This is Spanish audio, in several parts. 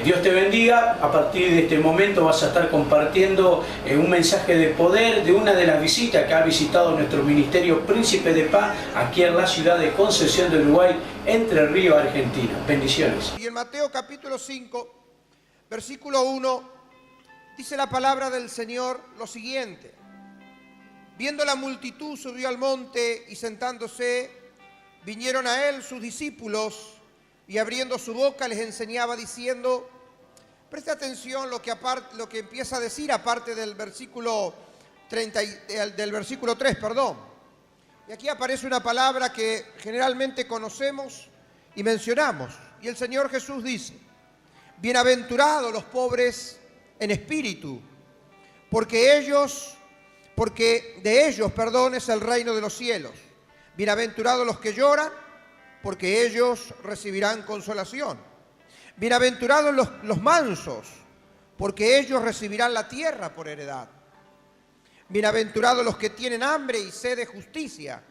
Dios te bendiga. A partir de este momento vas a estar compartiendo un mensaje de poder de una de las visitas que ha visitado nuestro ministerio Príncipe de Paz aquí en la ciudad de Concepción del Uruguay, Entre Ríos, Argentina. Bendiciones. Y en Mateo capítulo 5, versículo 1, dice la palabra del Señor lo siguiente: viendo la multitud, subió al monte y sentándose, vinieron a él sus discípulos y abriendo su boca les enseñaba diciendo, preste atención lo que empieza a decir aparte del versículo 3, perdón. Y aquí aparece una palabra que generalmente conocemos y mencionamos. Y el Señor Jesús dice, bienaventurados los pobres en espíritu, porque de ellos es el reino de los cielos. Bienaventurados los que lloran, porque ellos recibirán consolación. Bienaventurados los mansos, porque ellos recibirán la tierra por heredad. Bienaventurados los que tienen hambre y sed de justicia,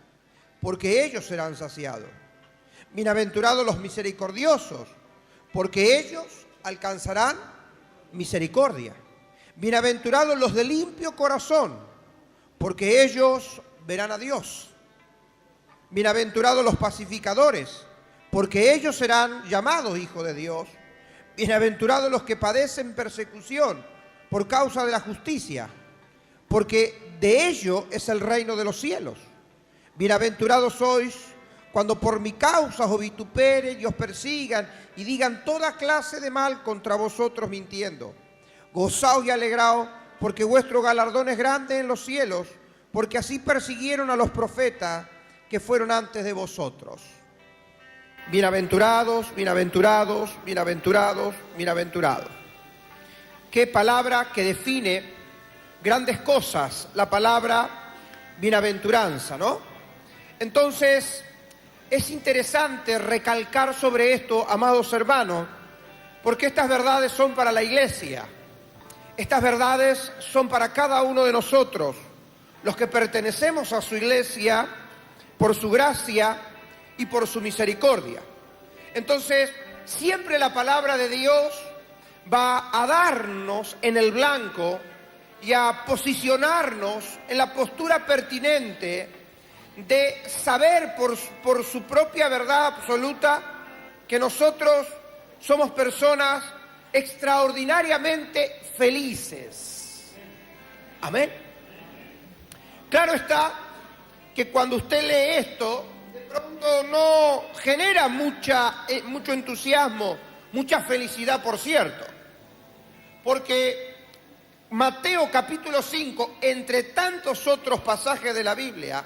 porque ellos serán saciados. Bienaventurados los misericordiosos, porque ellos alcanzarán misericordia. Bienaventurados los de limpio corazón, porque ellos verán a Dios. Bienaventurados los pacificadores, porque ellos serán llamados hijos de Dios. Bienaventurados los que padecen persecución por causa de la justicia, porque de ellos es el reino de los cielos. Bienaventurados sois cuando por mi causa os vituperen y os persigan y digan toda clase de mal contra vosotros mintiendo. Gozaos y alegraos, porque vuestro galardón es grande en los cielos, porque así persiguieron a los profetas que fueron antes de vosotros. Bienaventurados, bienaventurados, bienaventurados, bienaventurados. Qué palabra que define grandes cosas, la palabra bienaventuranza, ¿no? Entonces, es interesante recalcar sobre esto, amados hermanos, porque estas verdades son para la iglesia. Estas verdades son para cada uno de nosotros, los que pertenecemos a su iglesia, por su gracia y por su misericordia. Entonces, siempre la palabra de Dios va a darnos en el blanco y a posicionarnos en la postura pertinente de saber por su propia verdad absoluta que nosotros somos personas extraordinariamente felices. Amén. Claro está que cuando usted lee esto, de pronto no genera mucho entusiasmo, mucha felicidad, por cierto. Porque Mateo capítulo 5, entre tantos otros pasajes de la Biblia,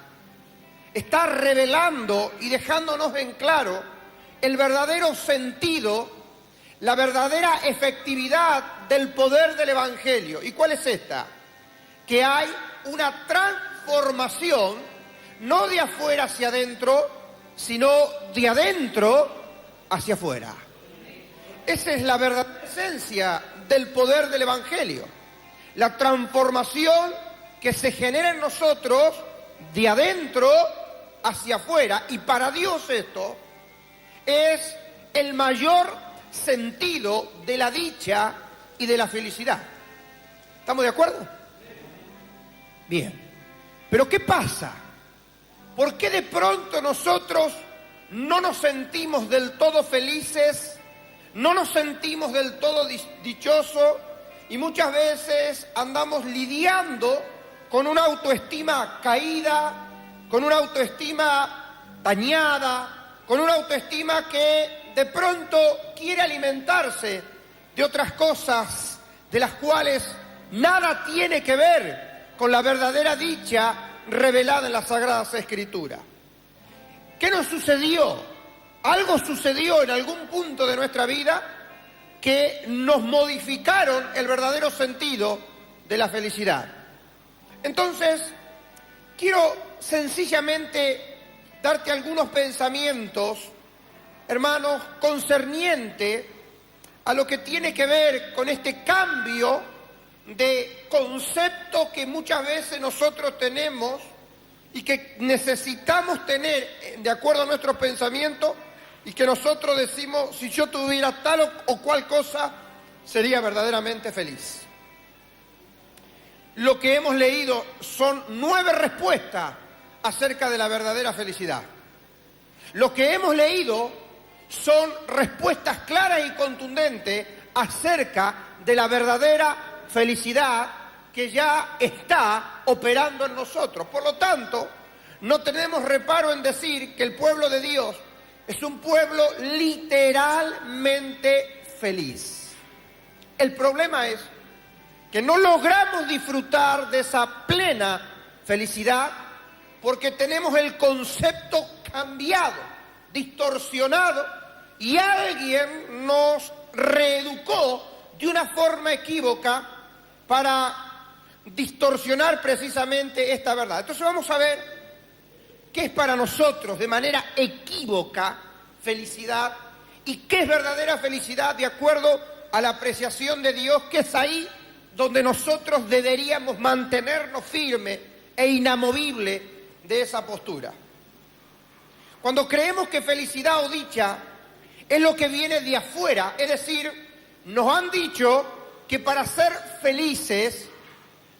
está revelando y dejándonos en claro el verdadero sentido, la verdadera efectividad del poder del Evangelio. ¿Y cuál es esta? Que hay una transformación no de afuera hacia adentro, sino de adentro hacia afuera. Esa es la verdadera esencia del poder del Evangelio. La transformación que se genera en nosotros de adentro hacia afuera. Y para Dios esto es el mayor sentido de la dicha y de la felicidad. ¿Estamos de acuerdo? Bien. Pero ¿qué pasa? ¿Por qué de pronto nosotros no nos sentimos del todo felices, no nos sentimos del todo dichosos y muchas veces andamos lidiando con una autoestima caída, con una autoestima dañada, con una autoestima que de pronto quiere alimentarse de otras cosas de las cuales nada tiene que ver con la verdadera dicha revelada en las Sagradas Escrituras? ¿Qué nos sucedió? Algo sucedió en algún punto de nuestra vida que nos modificaron el verdadero sentido de la felicidad. Entonces, quiero sencillamente darte algunos pensamientos, hermanos, concerniente a lo que tiene que ver con este cambio de concepto que muchas veces nosotros tenemos y que necesitamos tener de acuerdo a nuestros pensamientos, y que nosotros decimos, si yo tuviera tal o cual cosa, sería verdaderamente feliz. Lo que hemos leído son 9 respuestas acerca de la verdadera felicidad. Lo que hemos leído son respuestas claras y contundentes acerca de la verdadera felicidad que ya está operando en nosotros. Por lo tanto, no tenemos reparo en decir que el pueblo de Dios es un pueblo literalmente feliz. El problema es que no logramos disfrutar de esa plena felicidad porque tenemos el concepto cambiado, distorsionado, y alguien nos reeducó de una forma equívoca para distorsionar precisamente esta verdad. Entonces vamos a ver qué es para nosotros de manera equívoca felicidad y qué es verdadera felicidad de acuerdo a la apreciación de Dios, que es ahí donde nosotros deberíamos mantenernos firmes e inamovibles de esa postura. Cuando creemos que felicidad o dicha es lo que viene de afuera, es decir, nos han dicho que para ser felices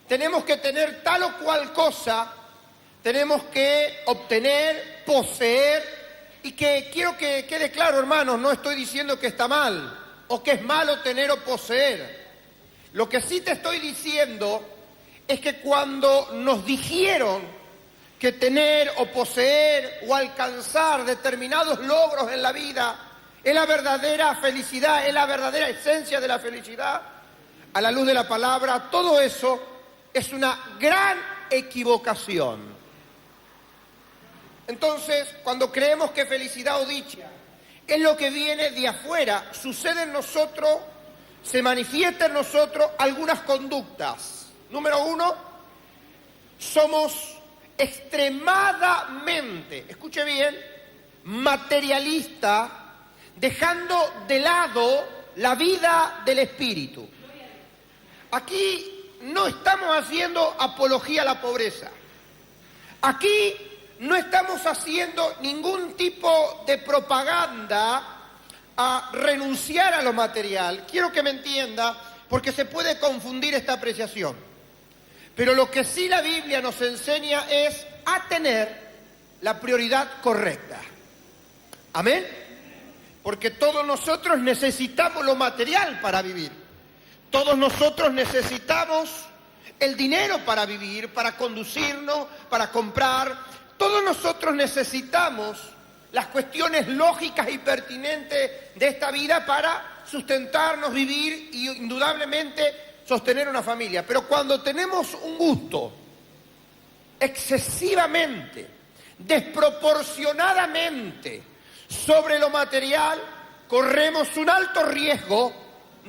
tenemos que tener tal o cual cosa, tenemos que obtener, poseer, y que quiero que quede claro, hermanos, no estoy diciendo que está mal o que es malo tener o poseer. Lo que sí te estoy diciendo es que cuando nos dijeron que tener o poseer o alcanzar determinados logros en la vida es la verdadera felicidad, es la verdadera esencia de la felicidad, a la luz de la palabra, todo eso es una gran equivocación. Entonces, cuando creemos que felicidad o dicha es lo que viene de afuera, sucede en nosotros, se manifiesta en nosotros algunas conductas. Número 1, somos extremadamente, escuche bien, materialistas, dejando de lado la vida del espíritu. Aquí no estamos haciendo apología a la pobreza. Aquí no estamos haciendo ningún tipo de propaganda a renunciar a lo material. Quiero que me entienda, porque se puede confundir esta apreciación. Pero lo que sí la Biblia nos enseña es a tener la prioridad correcta. ¿Amén? Porque todos nosotros necesitamos lo material para vivir. Todos nosotros necesitamos el dinero para vivir, para conducirnos, para comprar. Todos nosotros necesitamos las cuestiones lógicas y pertinentes de esta vida para sustentarnos, vivir y indudablemente sostener una familia. Pero cuando tenemos un gusto excesivamente, desproporcionadamente sobre lo material, corremos un alto riesgo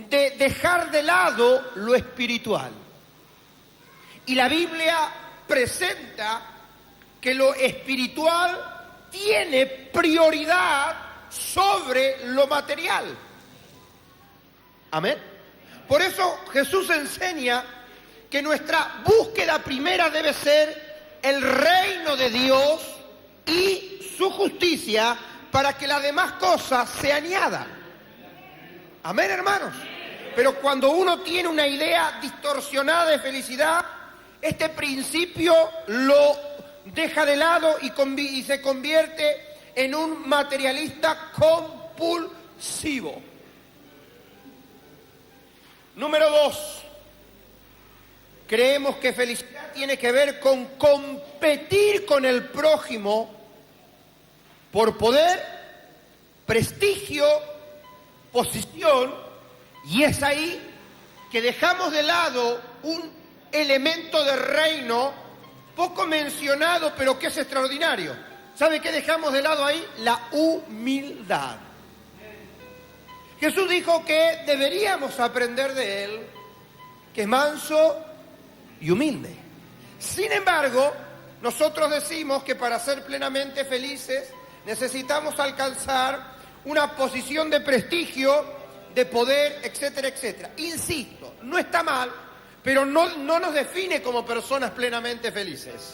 de dejar de lado lo espiritual. Y la Biblia presenta que lo espiritual tiene prioridad sobre lo material. Amén. Por eso Jesús enseña que nuestra búsqueda primera debe ser el reino de Dios y su justicia, para que las demás cosas se añadan. Amén, hermanos. Pero cuando uno tiene una idea distorsionada de felicidad, este principio lo deja de lado y se convierte en un materialista compulsivo. Número 2, creemos que felicidad tiene que ver con competir con el prójimo por poder, prestigio, posición, y es ahí que dejamos de lado un elemento de reino poco mencionado, pero que es extraordinario. ¿Sabe qué dejamos de lado ahí? La humildad. Jesús dijo que deberíamos aprender de Él, que es manso y humilde. Sin embargo, nosotros decimos que para ser plenamente felices necesitamos alcanzar una posición de prestigio, de poder, etcétera, etcétera. Insisto, no está mal, pero no nos define como personas plenamente felices.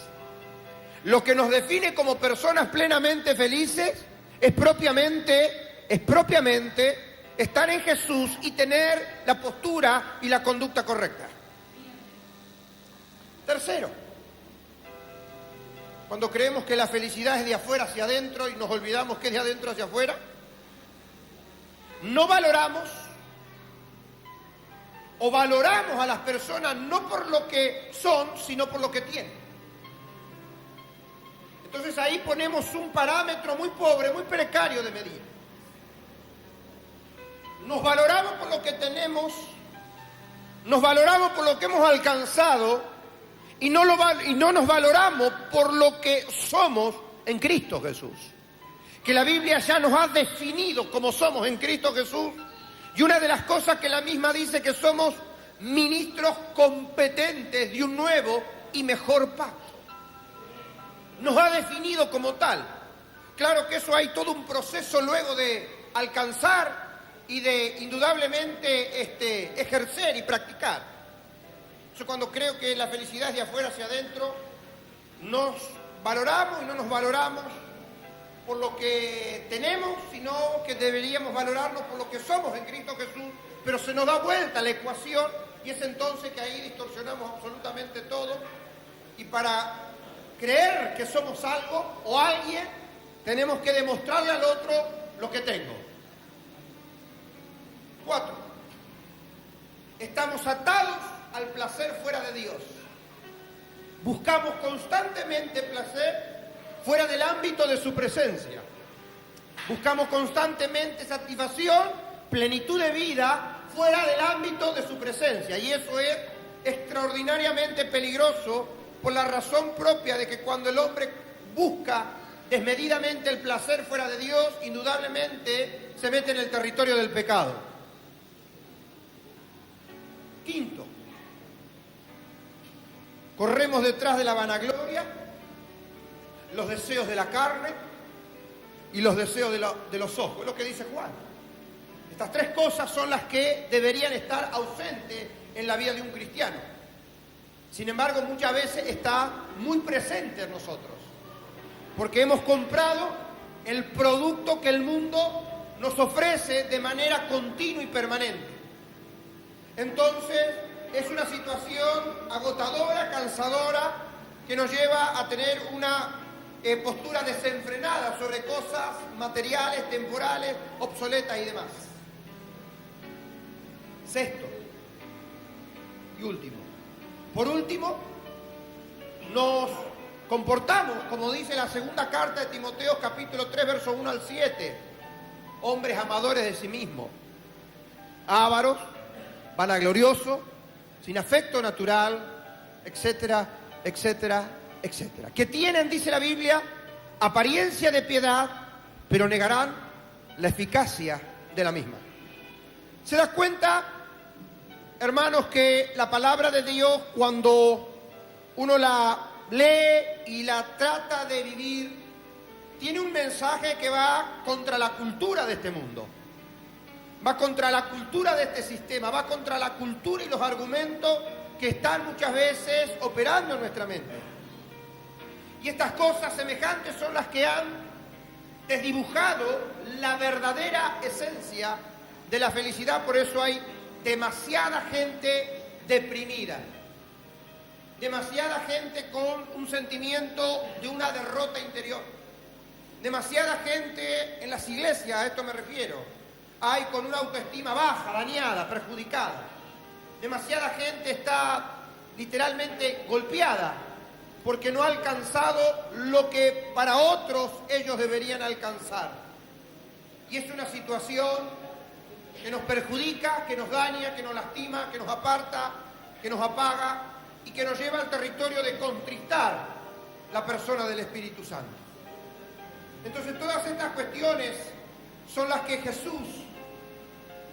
Lo que nos define como personas plenamente felices es propiamente estar en Jesús y tener la postura y la conducta correcta. Tercero, cuando creemos que la felicidad es de afuera hacia adentro y nos olvidamos que es de adentro hacia afuera, no valoramos o valoramos a las personas no por lo que son, sino por lo que tienen. Entonces ahí ponemos un parámetro muy pobre, muy precario de medir. Nos valoramos por lo que tenemos, nos valoramos por lo que hemos alcanzado y no nos valoramos por lo que somos en Cristo Jesús. Que la Biblia ya nos ha definido como somos en Cristo Jesús, y una de las cosas que la misma dice que somos ministros competentes de un nuevo y mejor pacto. Nos ha definido como tal. Claro que eso hay todo un proceso luego de alcanzar y de indudablemente ejercer y practicar. Yo cuando creo que la felicidad es de afuera hacia adentro, nos valoramos y no nos valoramos por lo que tenemos, sino que deberíamos valorarnos por lo que somos en Cristo Jesús, pero se nos da vuelta la ecuación y es entonces que ahí distorsionamos absolutamente todo, y para creer que somos algo o alguien, tenemos que demostrarle al otro lo que tengo. 4. Estamos atados al placer fuera de Dios. Buscamos constantemente placer fuera del ámbito de su presencia. Buscamos constantemente satisfacción, plenitud de vida fuera del ámbito de su presencia. Y eso es extraordinariamente peligroso por la razón propia de que cuando el hombre busca desmedidamente el placer fuera de Dios, indudablemente se mete en el territorio del pecado. 5. Corremos detrás de la vanagloria, los deseos de la carne y los deseos de los ojos. Es lo que dice Juan. Estas tres cosas son las que deberían estar ausentes en la vida de un cristiano. Sin embargo, muchas veces está muy presente en nosotros, porque hemos comprado el producto que el mundo nos ofrece de manera continua y permanente. Entonces, es una situación agotadora, cansadora, que nos lleva a tener una postura desenfrenada sobre cosas materiales, temporales, obsoletas y demás. 6. y último. Por último, nos comportamos, como dice la segunda carta de Timoteo, capítulo 3, versos 1 al 7, hombres amadores de sí mismos, ávaros, vanagloriosos, sin afecto natural, etcétera, etcétera, etcétera. Que tienen, dice la Biblia, apariencia de piedad, pero negarán la eficacia de la misma. ¿Se da cuenta, hermanos, que la palabra de Dios, cuando uno la lee y la trata de vivir, tiene un mensaje que va contra la cultura de este mundo? Va contra la cultura de este sistema, va contra la cultura y los argumentos que están muchas veces operando en nuestra mente. Y estas cosas semejantes son las que han desdibujado la verdadera esencia de la felicidad. Por eso hay demasiada gente deprimida, demasiada gente con un sentimiento de una derrota interior, demasiada gente en las iglesias, a esto me refiero, hay con una autoestima baja, dañada, perjudicada. Demasiada gente está literalmente golpeada porque no ha alcanzado lo que para otros ellos deberían alcanzar. Y es una situación que nos perjudica, que nos daña, que nos lastima, que nos aparta, que nos apaga y que nos lleva al territorio de contristar la persona del Espíritu Santo. Entonces todas estas cuestiones son las que Jesús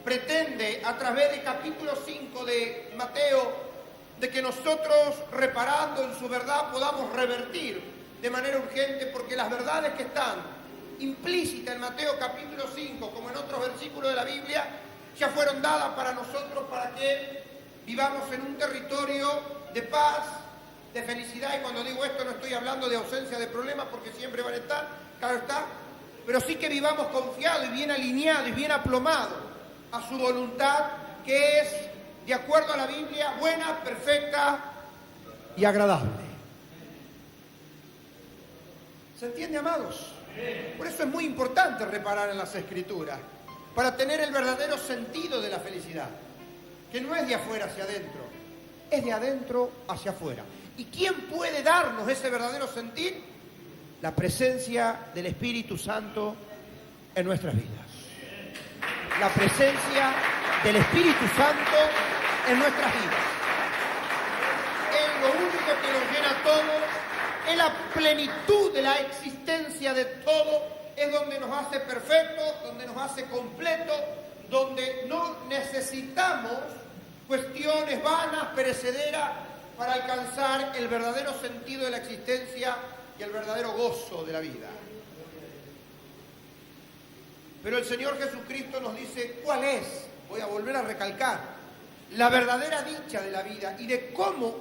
pretende a través del capítulo 5 de Mateo, de que nosotros, reparando en su verdad, podamos revertir de manera urgente, porque las verdades que están implícitas en Mateo capítulo 5, como en otros versículos de la Biblia, ya fueron dadas para nosotros para que vivamos en un territorio de paz, de felicidad. Y cuando digo esto no estoy hablando de ausencia de problemas, porque siempre van a estar, claro está, pero sí que vivamos confiados y bien alineados y bien aplomados a su voluntad, que es, de acuerdo a la Biblia, buena, perfecta y agradable. ¿Se entiende, amados? Por eso es muy importante reparar en las Escrituras, para tener el verdadero sentido de la felicidad, que no es de afuera hacia adentro, es de adentro hacia afuera. ¿Y quién puede darnos ese verdadero sentir? La presencia del Espíritu Santo en nuestras vidas. La presencia del Espíritu Santo en nuestras vidas. Es lo único que nos llena todo, es la plenitud de la existencia de todo, es donde nos hace perfectos, donde nos hace completos, donde no necesitamos cuestiones vanas, perecederas, para alcanzar el verdadero sentido de la existencia y el verdadero gozo de la vida. Pero el Señor Jesucristo nos dice cuál es, voy a volver a recalcar, la verdadera dicha de la vida y de cómo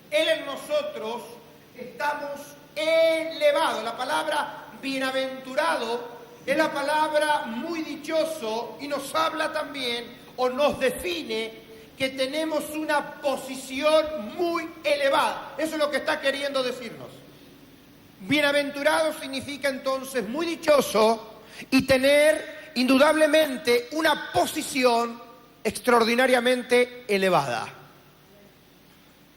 Él en nosotros estamos elevados. La palabra bienaventurado es la palabra muy dichoso y nos habla también o nos define que tenemos una posición muy elevada. Eso es lo que está queriendo decirnos. Bienaventurado significa entonces muy dichoso y tener indudablemente una posición extraordinariamente elevada.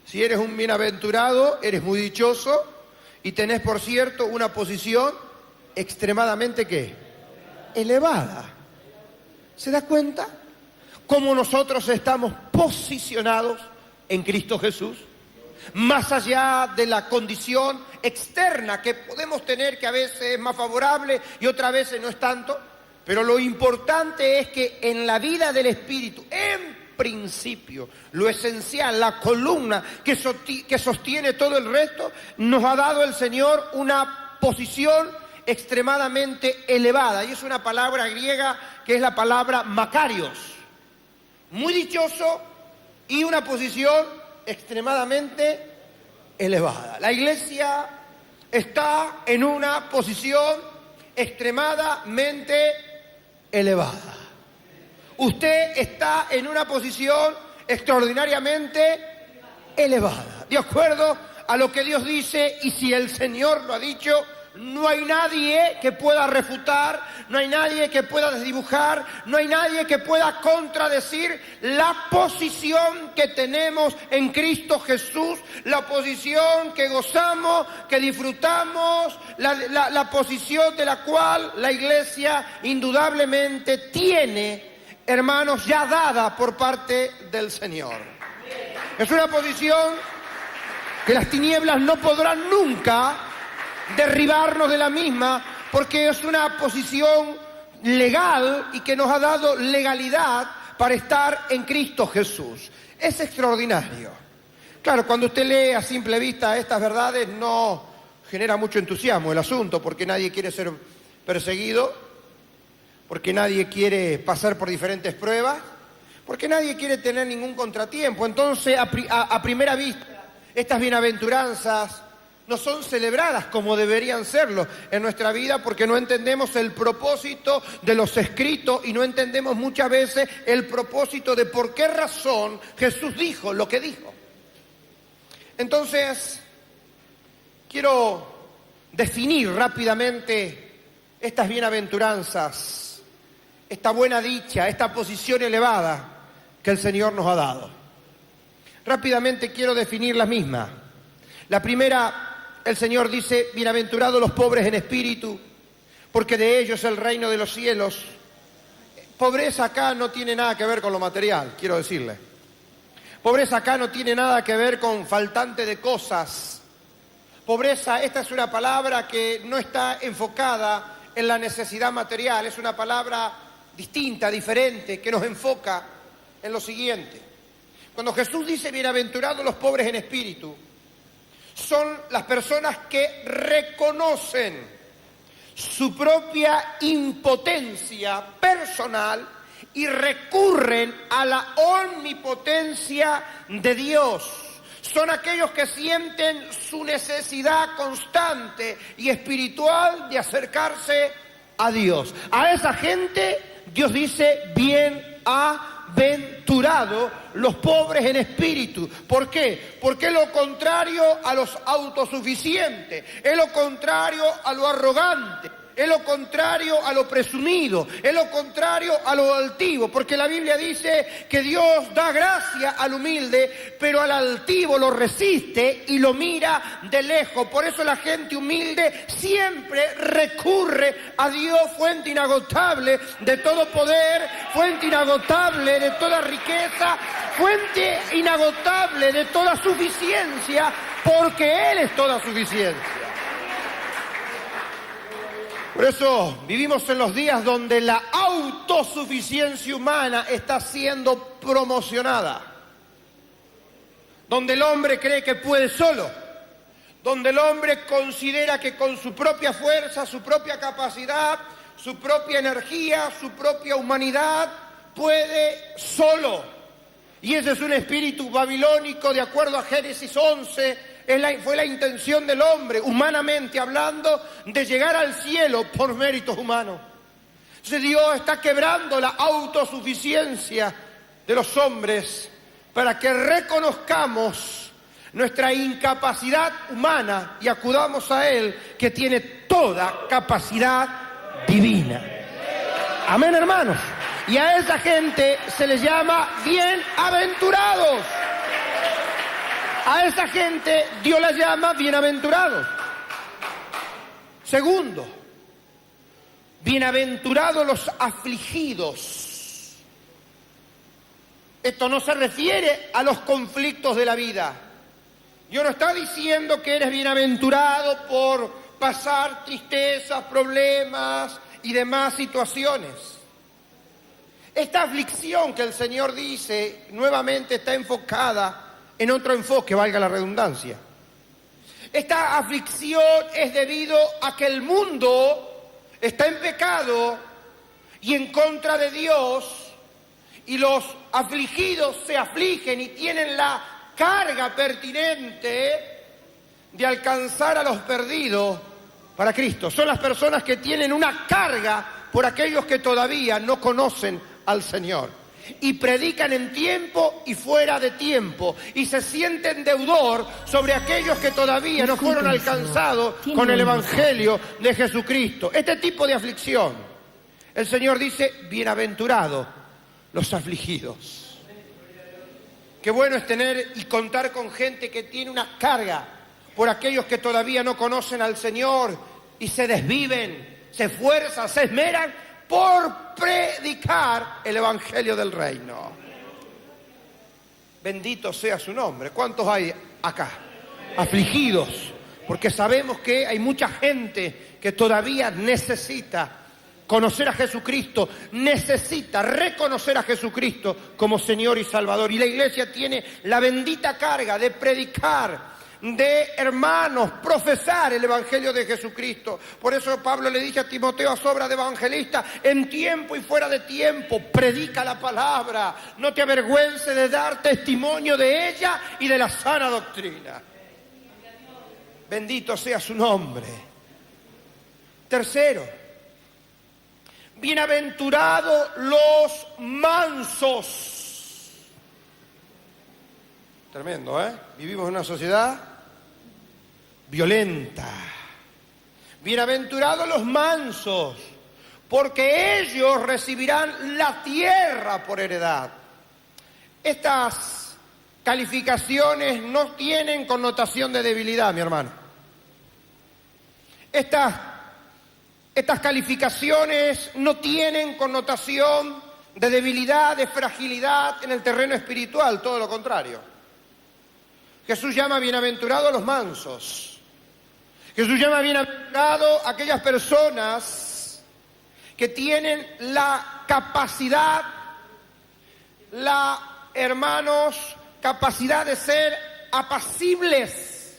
Si eres un bienaventurado, eres muy dichoso y tenés, por cierto, una posición extremadamente ¿qué? Elevada. ¿Se da cuenta? Cómo nosotros estamos posicionados en Cristo Jesús, más allá de la condición externa que podemos tener, que a veces es más favorable y otras veces no es tanto, pero lo importante es que en la vida del Espíritu, en principio, lo esencial, la columna que sostiene todo el resto, nos ha dado el Señor una posición extremadamente elevada, y es una palabra griega que es la palabra makarios. Muy dichoso y una posición extremadamente elevada. La iglesia está en una posición extremadamente elevada. Usted está en una posición extraordinariamente elevada, de acuerdo a lo que Dios dice, y si el Señor lo ha dicho, no hay nadie que pueda refutar, no hay nadie que pueda desdibujar, no hay nadie que pueda contradecir la posición que tenemos en Cristo Jesús, la posición que gozamos, que disfrutamos, la posición de la cual la iglesia indudablemente tiene, hermanos, ya dada por parte del Señor. Es una posición que las tinieblas no podrán nunca derribarnos de la misma, porque es una posición legal y que nos ha dado legalidad para estar en Cristo Jesús. Es extraordinario. Claro, cuando usted lee a simple vista estas verdades no genera mucho entusiasmo el asunto, porque nadie quiere ser perseguido, porque nadie quiere pasar por diferentes pruebas, porque nadie quiere tener ningún contratiempo. Entonces, a primera vista, estas bienaventuranzas no son celebradas como deberían serlo en nuestra vida, porque no entendemos el propósito de los escritos y no entendemos muchas veces el propósito de por qué razón Jesús dijo lo que dijo. Entonces, quiero definir rápidamente estas bienaventuranzas, esta buena dicha, esta posición elevada que el Señor nos ha dado. Rápidamente quiero definir las mismas. La primera, el Señor dice, bienaventurados los pobres en espíritu, porque de ellos es el reino de los cielos. Pobreza acá no tiene nada que ver con lo material, quiero decirle. Pobreza acá no tiene nada que ver con faltante de cosas. Pobreza, esta es una palabra que no está enfocada en la necesidad material, es una palabra distinta, diferente, que nos enfoca en lo siguiente. Cuando Jesús dice, bienaventurados los pobres en espíritu, son las personas que reconocen su propia impotencia personal y recurren a la omnipotencia de Dios. Son aquellos que sienten su necesidad constante y espiritual de acercarse a Dios. A esa gente Dios dice, bienaventurados los pobres en espíritu. ¿Por qué? Porque es lo contrario a los autosuficientes, es lo contrario a lo arrogante, es lo contrario a lo presumido, es lo contrario a lo altivo, porque la Biblia dice que Dios da gracia al humilde, pero al altivo lo resiste y lo mira de lejos. Por eso la gente humilde siempre recurre a Dios, fuente inagotable de todo poder, fuente inagotable de toda riqueza, fuente inagotable de toda suficiencia, porque Él es toda suficiencia. Por eso vivimos en los días donde la autosuficiencia humana está siendo promocionada, donde el hombre cree que puede solo, donde el hombre considera que con su propia fuerza, su propia capacidad, su propia energía, su propia humanidad, puede solo. Y ese es un espíritu babilónico, de acuerdo a Génesis 11, fue la intención del hombre, humanamente hablando, de llegar al cielo por méritos humanos. Entonces Dios está quebrando la autosuficiencia de los hombres para que reconozcamos nuestra incapacidad humana y acudamos a Él, que tiene toda capacidad divina. Amén, hermanos. Y a esa gente se les llama bienaventurados. A esa gente Dios la llama bienaventurados. Segundo, bienaventurados los afligidos. Esto no se refiere a los conflictos de la vida. Dios no está diciendo que eres bienaventurado por pasar tristezas, problemas y demás situaciones. Esta aflicción que el Señor dice nuevamente está enfocada en otro enfoque, valga la redundancia. Esta aflicción es debido a que el mundo está en pecado y en contra de Dios, y los afligidos se afligen y tienen la carga pertinente de alcanzar a los perdidos para Cristo. Son las personas que tienen una carga por aquellos que todavía no conocen al Señor. Y predican en tiempo y fuera de tiempo, y se sienten deudor sobre aquellos que todavía no fueron alcanzados con el Evangelio de Jesucristo. Este tipo de aflicción, el Señor dice, bienaventurados los afligidos. Qué bueno es tener y contar con gente que tiene una carga por aquellos que todavía no conocen al Señor y se desviven, se esfuerzan, se esmeran por predicar el Evangelio del Reino. Bendito sea su nombre. ¿Cuántos hay acá? Afligidos, porque sabemos que hay mucha gente que todavía necesita conocer a Jesucristo, necesita reconocer a Jesucristo como Señor y Salvador. Y la iglesia tiene la bendita carga de predicar, de, hermanos, profesar el Evangelio de Jesucristo. Por eso Pablo le dice a Timoteo, a sobra de evangelista, en tiempo y fuera de tiempo, predica la palabra, no te avergüences de dar testimonio de ella y de la sana doctrina. Bendito sea su nombre. Tercero, bienaventurados los mansos. Tremendo, ¿eh? Vivimos en una sociedad violenta. Bienaventurados los mansos, porque ellos recibirán la tierra por heredad. Estas calificaciones no tienen connotación de debilidad, mi hermano. Estas calificaciones no tienen connotación de debilidad, de fragilidad en el terreno espiritual, todo lo contrario. Jesús llama bienaventurados a los mansos. Jesús llama bienaventurado a aquellas personas que tienen la capacidad, capacidad de ser apacibles.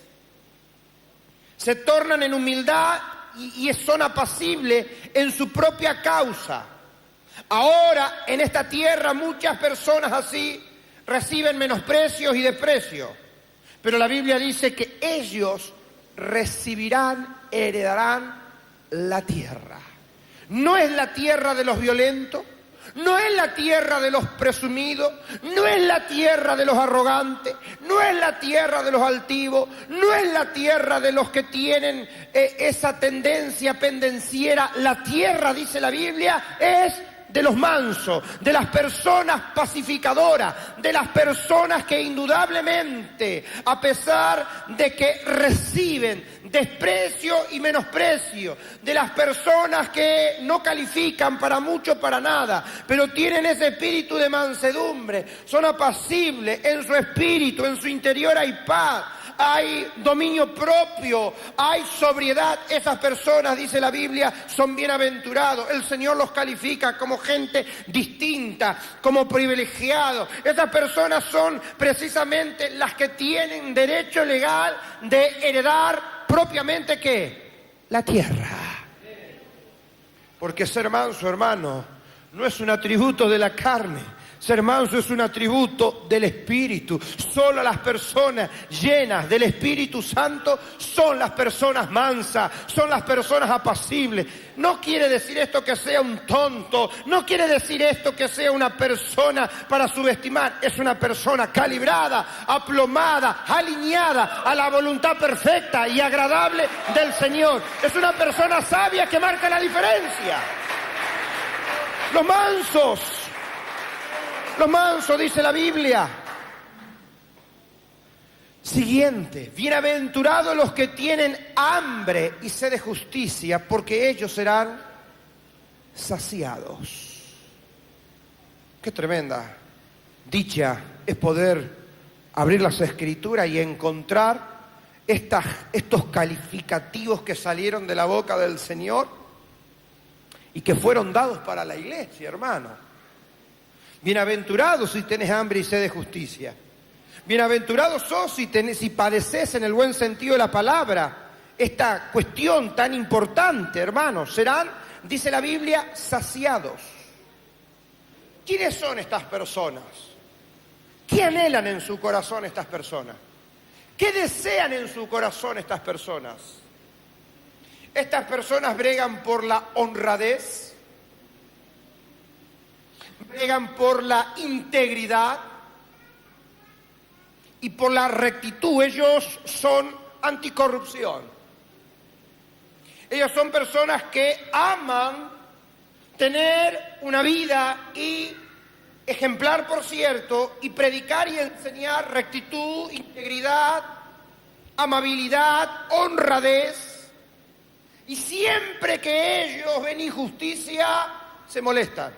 Se tornan en humildad y son apacibles en su propia causa. Ahora, en esta tierra, muchas personas así reciben menosprecios y desprecios. Pero la Biblia dice que ellos heredarán la tierra. No es la tierra de los violentos, No es la tierra de los presumidos, no es la tierra de los arrogantes, no es la tierra de los altivos, no es la tierra de los que tienen esa tendencia pendenciera. La tierra, dice la Biblia, es de los mansos, de las personas pacificadoras, de las personas que indudablemente, a pesar de que reciben desprecio y menosprecio, de las personas que no califican para mucho, para nada, pero tienen ese espíritu de mansedumbre, son apacibles, en su espíritu, en su interior hay paz, hay dominio propio, hay sobriedad. Esas personas, dice la Biblia, son bienaventurados. El Señor los califica como gente distinta, como privilegiados. Esas personas son precisamente las que tienen derecho legal de heredar propiamente, ¿qué? La tierra. Porque ser manso, hermano, no es un atributo de la carne. Ser manso es un atributo del Espíritu. Solo las personas llenas del Espíritu Santo son las personas mansas, son las personas apacibles. No quiere decir esto que sea un tonto, no quiere decir esto que sea una persona para subestimar. Es una persona calibrada, aplomada, alineada a la voluntad perfecta y agradable del Señor. Es una persona sabia que marca la diferencia. Los mansos, dice la Biblia. Siguiente, bienaventurados los que tienen hambre y sed de justicia, porque ellos serán saciados. Qué tremenda dicha es poder abrir las Escrituras y encontrar estos calificativos que salieron de la boca del Señor y que fueron dados para la iglesia, hermano. Bienaventurados si tenés hambre y sed de justicia. Bienaventurados sos si padeces en el buen sentido de la palabra esta cuestión tan importante, hermanos. Serán, dice la Biblia, saciados. ¿Quiénes son estas personas? ¿Qué anhelan en su corazón estas personas? ¿Qué desean en su corazón estas personas? Estas personas bregan por la honradez, bregan por la integridad y por la rectitud. Ellos son anticorrupción. Ellos son personas que aman tener una vida ejemplar, por cierto, y predicar y enseñar rectitud, integridad, amabilidad, honradez. Y siempre que ellos ven injusticia, se molestan.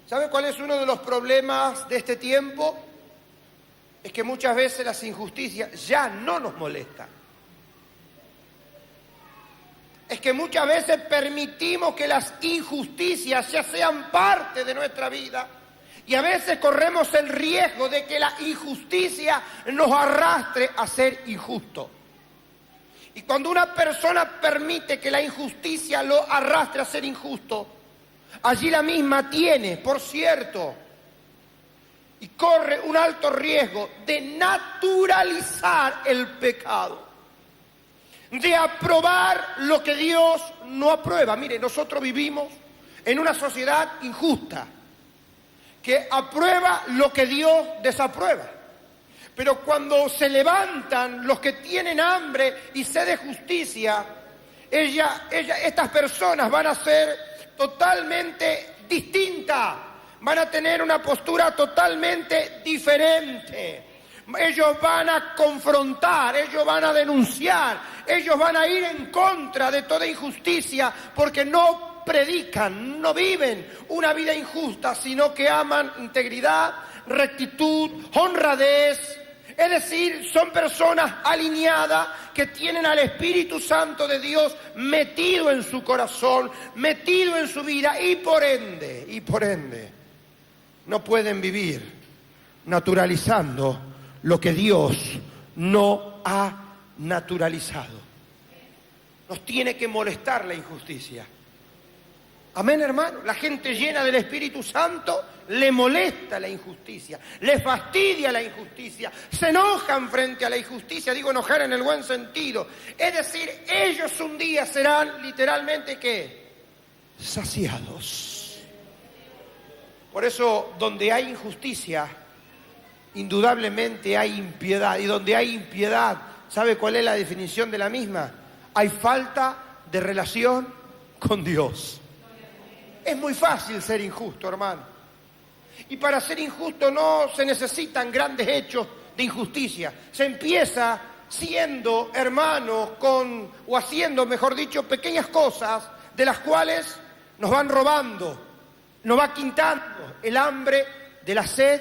¿Sabe cuál es uno de los problemas de este tiempo? Es que muchas veces las injusticias ya no nos molestan. Es que muchas veces permitimos que las injusticias ya sean parte de nuestra vida. Y a veces corremos el riesgo de que la injusticia nos arrastre a ser injusto. Y cuando una persona permite que la injusticia lo arrastre a ser injusto, allí la misma tiene, por cierto, y corre un alto riesgo de naturalizar el pecado, de aprobar lo que Dios no aprueba. Mire, nosotros vivimos en una sociedad injusta, que aprueba lo que Dios desaprueba. Pero cuando se levantan los que tienen hambre y sed de justicia, estas personas van a ser totalmente distintas, van a tener una postura totalmente diferente. Ellos van a confrontar, ellos van a denunciar, ellos van a ir en contra de toda injusticia, porque no predican, no viven una vida injusta, sino que aman integridad, rectitud, honradez. Es decir, son personas alineadas que tienen al Espíritu Santo de Dios metido en su corazón, metido en su vida, y por ende, no pueden vivir naturalizando lo que Dios no ha naturalizado. Nos tiene que molestar la injusticia. Amén, hermano. La gente llena del Espíritu Santo le molesta la injusticia, le fastidia la injusticia, se enojan frente a la injusticia. Digo enojar en el buen sentido. Es decir, ellos un día serán literalmente ¿qué? Saciados. Por eso, donde hay injusticia, indudablemente hay impiedad. Y donde hay impiedad, ¿sabe cuál es la definición de la misma? Hay falta de relación con Dios. Es muy fácil ser injusto, hermano. Y para ser injusto no se necesitan grandes hechos de injusticia. Se empieza siendo hermano o haciendo, mejor dicho, pequeñas cosas de las cuales nos van robando, nos va quitando el hambre de la sed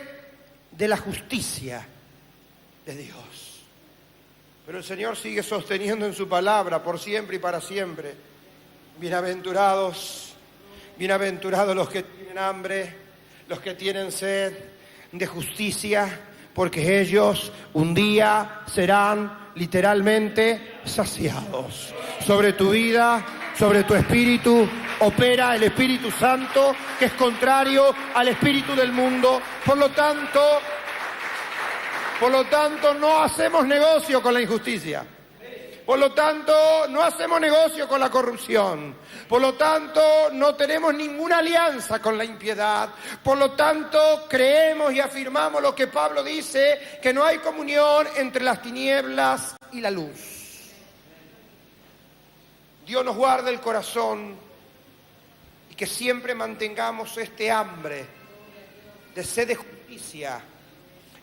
de la justicia de Dios. Pero el Señor sigue sosteniendo en su palabra por siempre y para siempre. Bienaventurados los que tienen hambre, los que tienen sed de justicia, porque ellos un día serán literalmente saciados. Sobre tu vida, sobre tu espíritu, opera el Espíritu Santo, que es contrario al espíritu del mundo. Por lo tanto, no hacemos negocio con la injusticia. Por lo tanto, no hacemos negocio con la corrupción. Por lo tanto, no tenemos ninguna alianza con la impiedad. Por lo tanto, creemos y afirmamos lo que Pablo dice, que no hay comunión entre las tinieblas y la luz. Dios nos guarde el corazón y que siempre mantengamos este hambre de sed de justicia,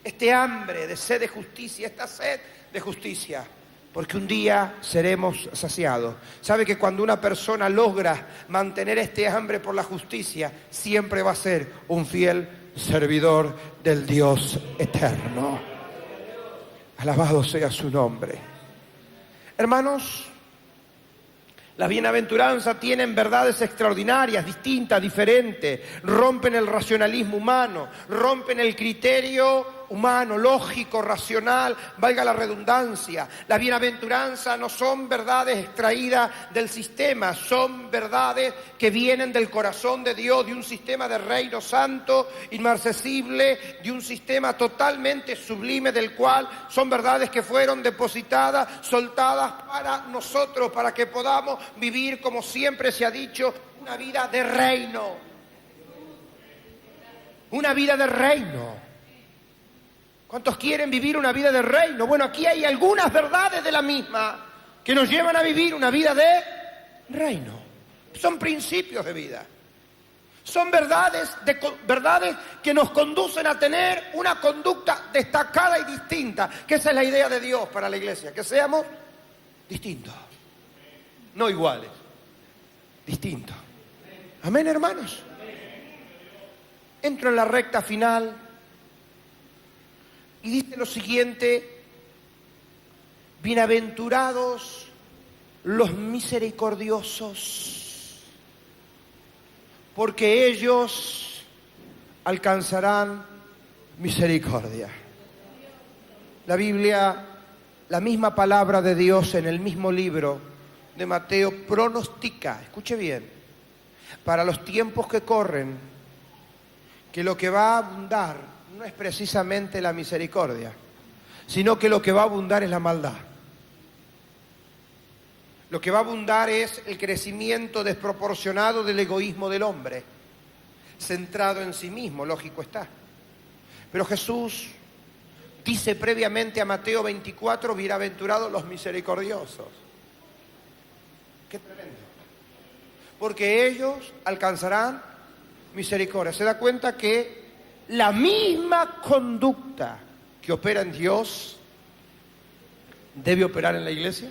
este hambre de sed de justicia, esta sed de justicia. Porque un día seremos saciados. ¿Sabe que cuando una persona logra mantener este hambre por la justicia, siempre va a ser un fiel servidor del Dios eterno? Alabado sea su nombre. Hermanos, las bienaventuranzas tienen verdades extraordinarias, distintas, diferentes. Rompen el racionalismo humano, rompen el criterio humano, lógico, racional, valga la redundancia. Las bienaventuranzas no son verdades extraídas del sistema, son verdades que vienen del corazón de Dios, de un sistema de reino santo, inmarcesible, de un sistema totalmente sublime, del cual son verdades que fueron depositadas, soltadas para nosotros, para que podamos vivir, como siempre se ha dicho, una vida de reino. Una vida de reino. ¿Cuántos quieren vivir una vida de reino? Bueno, aquí hay algunas verdades de la misma que nos llevan a vivir una vida de reino. Son principios de vida. Son verdades que nos conducen a tener una conducta destacada y distinta, que esa es la idea de Dios para la iglesia, que seamos distintos, no iguales, distintos. Amén, hermanos. Entro en la recta final. Y dice lo siguiente: bienaventurados los misericordiosos, porque ellos alcanzarán misericordia. La Biblia, la misma palabra de Dios en el mismo libro de Mateo pronostica, escuche bien, para los tiempos que corren, que lo que va a abundar no es precisamente la misericordia, sino que lo que va a abundar es la maldad. Lo que va a abundar es el crecimiento desproporcionado del egoísmo del hombre, centrado en sí mismo, lógico está. Pero Jesús dice previamente a Mateo 24, bienaventurados los misericordiosos. Qué tremendo. Porque ellos alcanzarán misericordia. ¿Se da cuenta que la misma conducta que opera en Dios debe operar en la iglesia?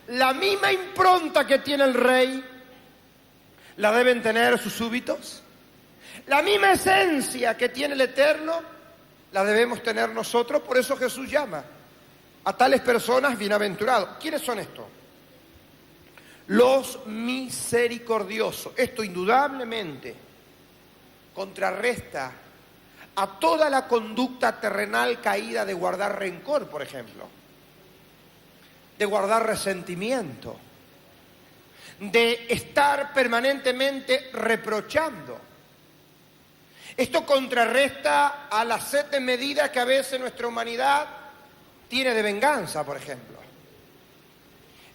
La misma impronta que tiene el rey la deben tener sus súbditos. La misma esencia que tiene el Eterno la debemos tener nosotros. Por eso Jesús llama a tales personas bienaventurados. ¿Quiénes son estos? Los misericordiosos. Esto indudablemente contrarresta a toda la conducta terrenal caída de guardar rencor, por ejemplo, de guardar resentimiento, de estar permanentemente reprochando. Esto contrarresta a la sed de medida que a veces nuestra humanidad tiene de venganza, por ejemplo.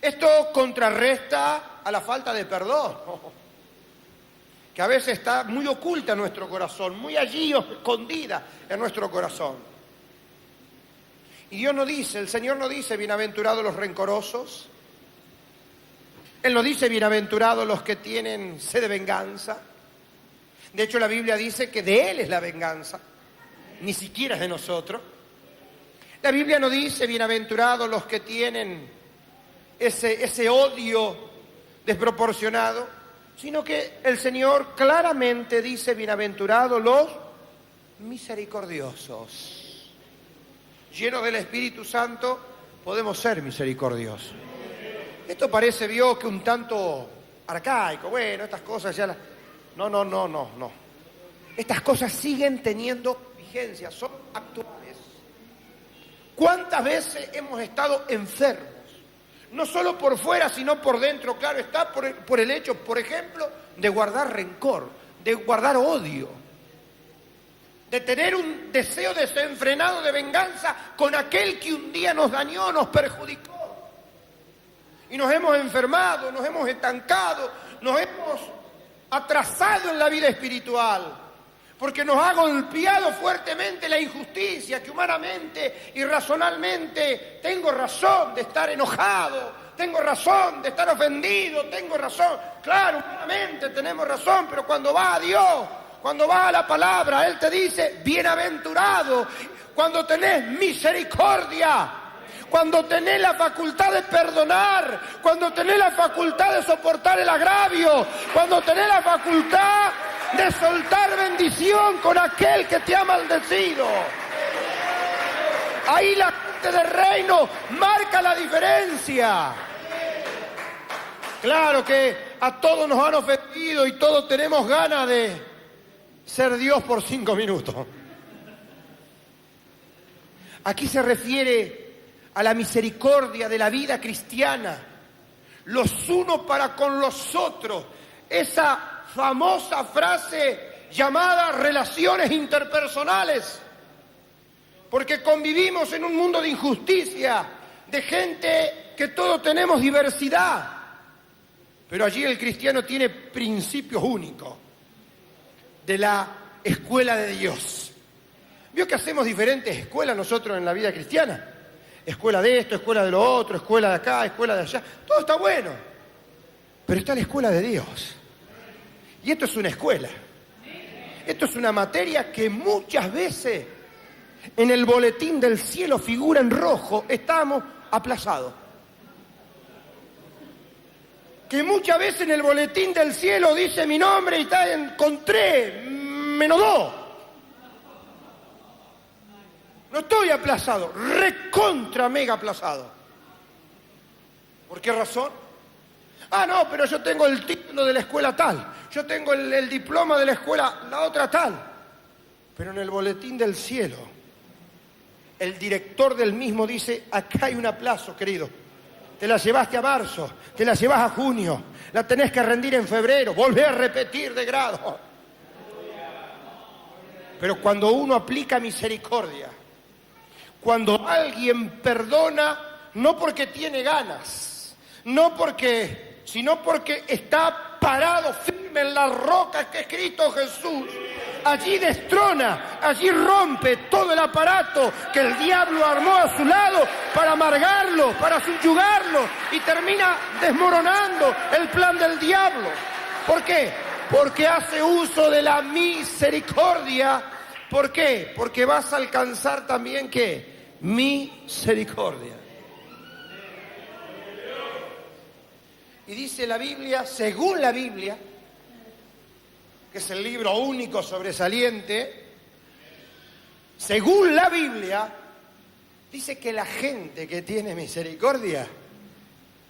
Esto contrarresta a la falta de perdón. que a veces está muy oculta en nuestro corazón, muy allí escondida en nuestro corazón. Y Dios no dice, el Señor no dice, bienaventurados los rencorosos. Él no dice, bienaventurados los que tienen sed de venganza. De hecho, la Biblia dice que de Él es la venganza, ni siquiera es de nosotros. La Biblia no dice, bienaventurados los que tienen ese odio desproporcionado, sino que el Señor claramente dice, bienaventurados los misericordiosos. Llenos del Espíritu Santo, podemos ser misericordiosos. Esto parece, vio, que un tanto arcaico. Bueno, estas cosas ya las... No. Estas cosas siguen teniendo vigencia, son actuales. ¿Cuántas veces hemos estado enfermos? No solo por fuera, sino por dentro. Claro está, por el hecho, por ejemplo, de guardar rencor, de guardar odio, de tener un deseo desenfrenado de venganza con aquel que un día nos dañó, nos perjudicó. Y nos hemos enfermado, nos hemos estancado, nos hemos atrasado en la vida espiritual, porque nos ha golpeado fuertemente la injusticia, que humanamente y razonalmente tengo razón de estar enojado, tengo razón de estar ofendido, tengo razón. Claro, humanamente tenemos razón, pero cuando va a Dios, cuando va a la palabra, Él te dice, bienaventurado, cuando tenés misericordia, cuando tenés la facultad de perdonar, cuando tenés la facultad de soportar el agravio, cuando tenés la facultad de soltar bendición con aquel que te ha maldecido. Ahí la gente del reino marca la diferencia. Claro que a todos nos han ofendido y todos tenemos ganas de ser Dios por 5 minutos. Aquí se refiere a la misericordia de la vida cristiana, los unos para con los otros, esa famosa frase llamada relaciones interpersonales, porque convivimos en un mundo de injusticia, de gente que todos tenemos diversidad, pero allí el cristiano tiene principios únicos de la escuela de Dios. ¿Vio que hacemos diferentes escuelas nosotros en la vida cristiana? Escuela de esto, escuela de lo otro, escuela de acá, escuela de allá. Todo está bueno. Pero está la escuela de Dios. Y esto es una escuela. Esto es una materia que muchas veces en el boletín del cielo figura en rojo. Estamos aplazados. Que muchas veces en el boletín del cielo dice mi nombre y está con 3, -2. No estoy aplazado, recontra mega aplazado. ¿Por qué razón? Ah, no, pero yo tengo el título de la escuela tal, yo tengo el diploma de la escuela, la otra tal. Pero en el boletín del cielo, el director del mismo dice, acá hay un aplazo, querido. Te la llevaste a marzo, te la llevas a junio, la tenés que rendir en febrero, volvé a repetir de grado. Pero cuando uno aplica misericordia, cuando alguien perdona, no porque tiene ganas, sino porque está parado firme en la roca que es Cristo Jesús, allí destrona, allí rompe todo el aparato que el diablo armó a su lado para amargarlo, para subyugarlo, y termina desmoronando el plan del diablo. ¿Por qué? Porque hace uso de la misericordia. ¿Por qué? Porque vas a alcanzar también, ¿qué? Misericordia. Y dice la Biblia, según la Biblia, que es el libro único sobresaliente, según la Biblia, dice que la gente que tiene misericordia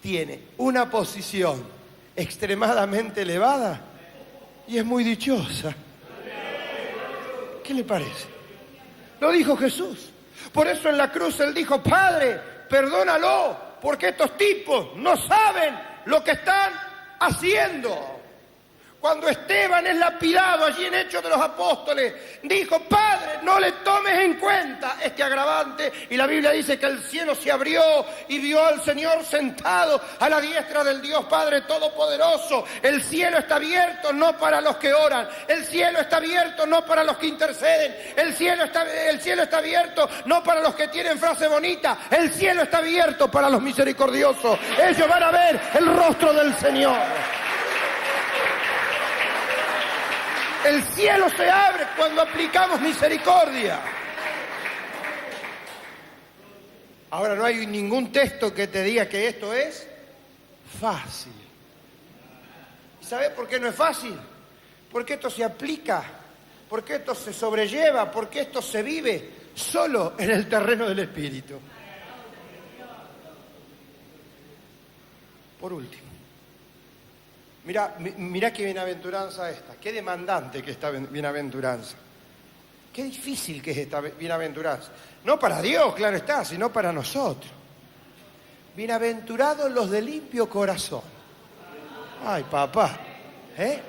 tiene una posición extremadamente elevada y es muy dichosa. ¿Qué le parece? Lo dijo Jesús. Por eso en la cruz Él dijo, Padre, perdónalo, porque estos tipos no saben lo que están haciendo. Cuando Esteban es lapidado allí en Hechos de los Apóstoles, dijo, Padre, Padre, no le tomes en cuenta este agravante. Y la Biblia dice que el cielo se abrió y vio al Señor sentado a la diestra del Dios Padre Todopoderoso. El cielo está abierto no para los que oran, el cielo está abierto no para los que interceden, el cielo está abierto no para los que tienen frase bonita, el cielo está abierto para los misericordiosos. Ellos van a ver el rostro del Señor. El cielo se abre cuando aplicamos misericordia. Ahora, no hay ningún texto que te diga que esto es fácil. ¿Y sabes por qué no es fácil? Porque esto se aplica, porque esto se sobrelleva, porque esto se vive solo en el terreno del Espíritu. Por último, mirá qué bienaventuranza esta, qué demandante que esta bienaventuranza. Qué difícil que es esta bienaventuranza. No para Dios, claro está, sino para nosotros. Bienaventurados los de limpio corazón. Ay, papá, ¿eh?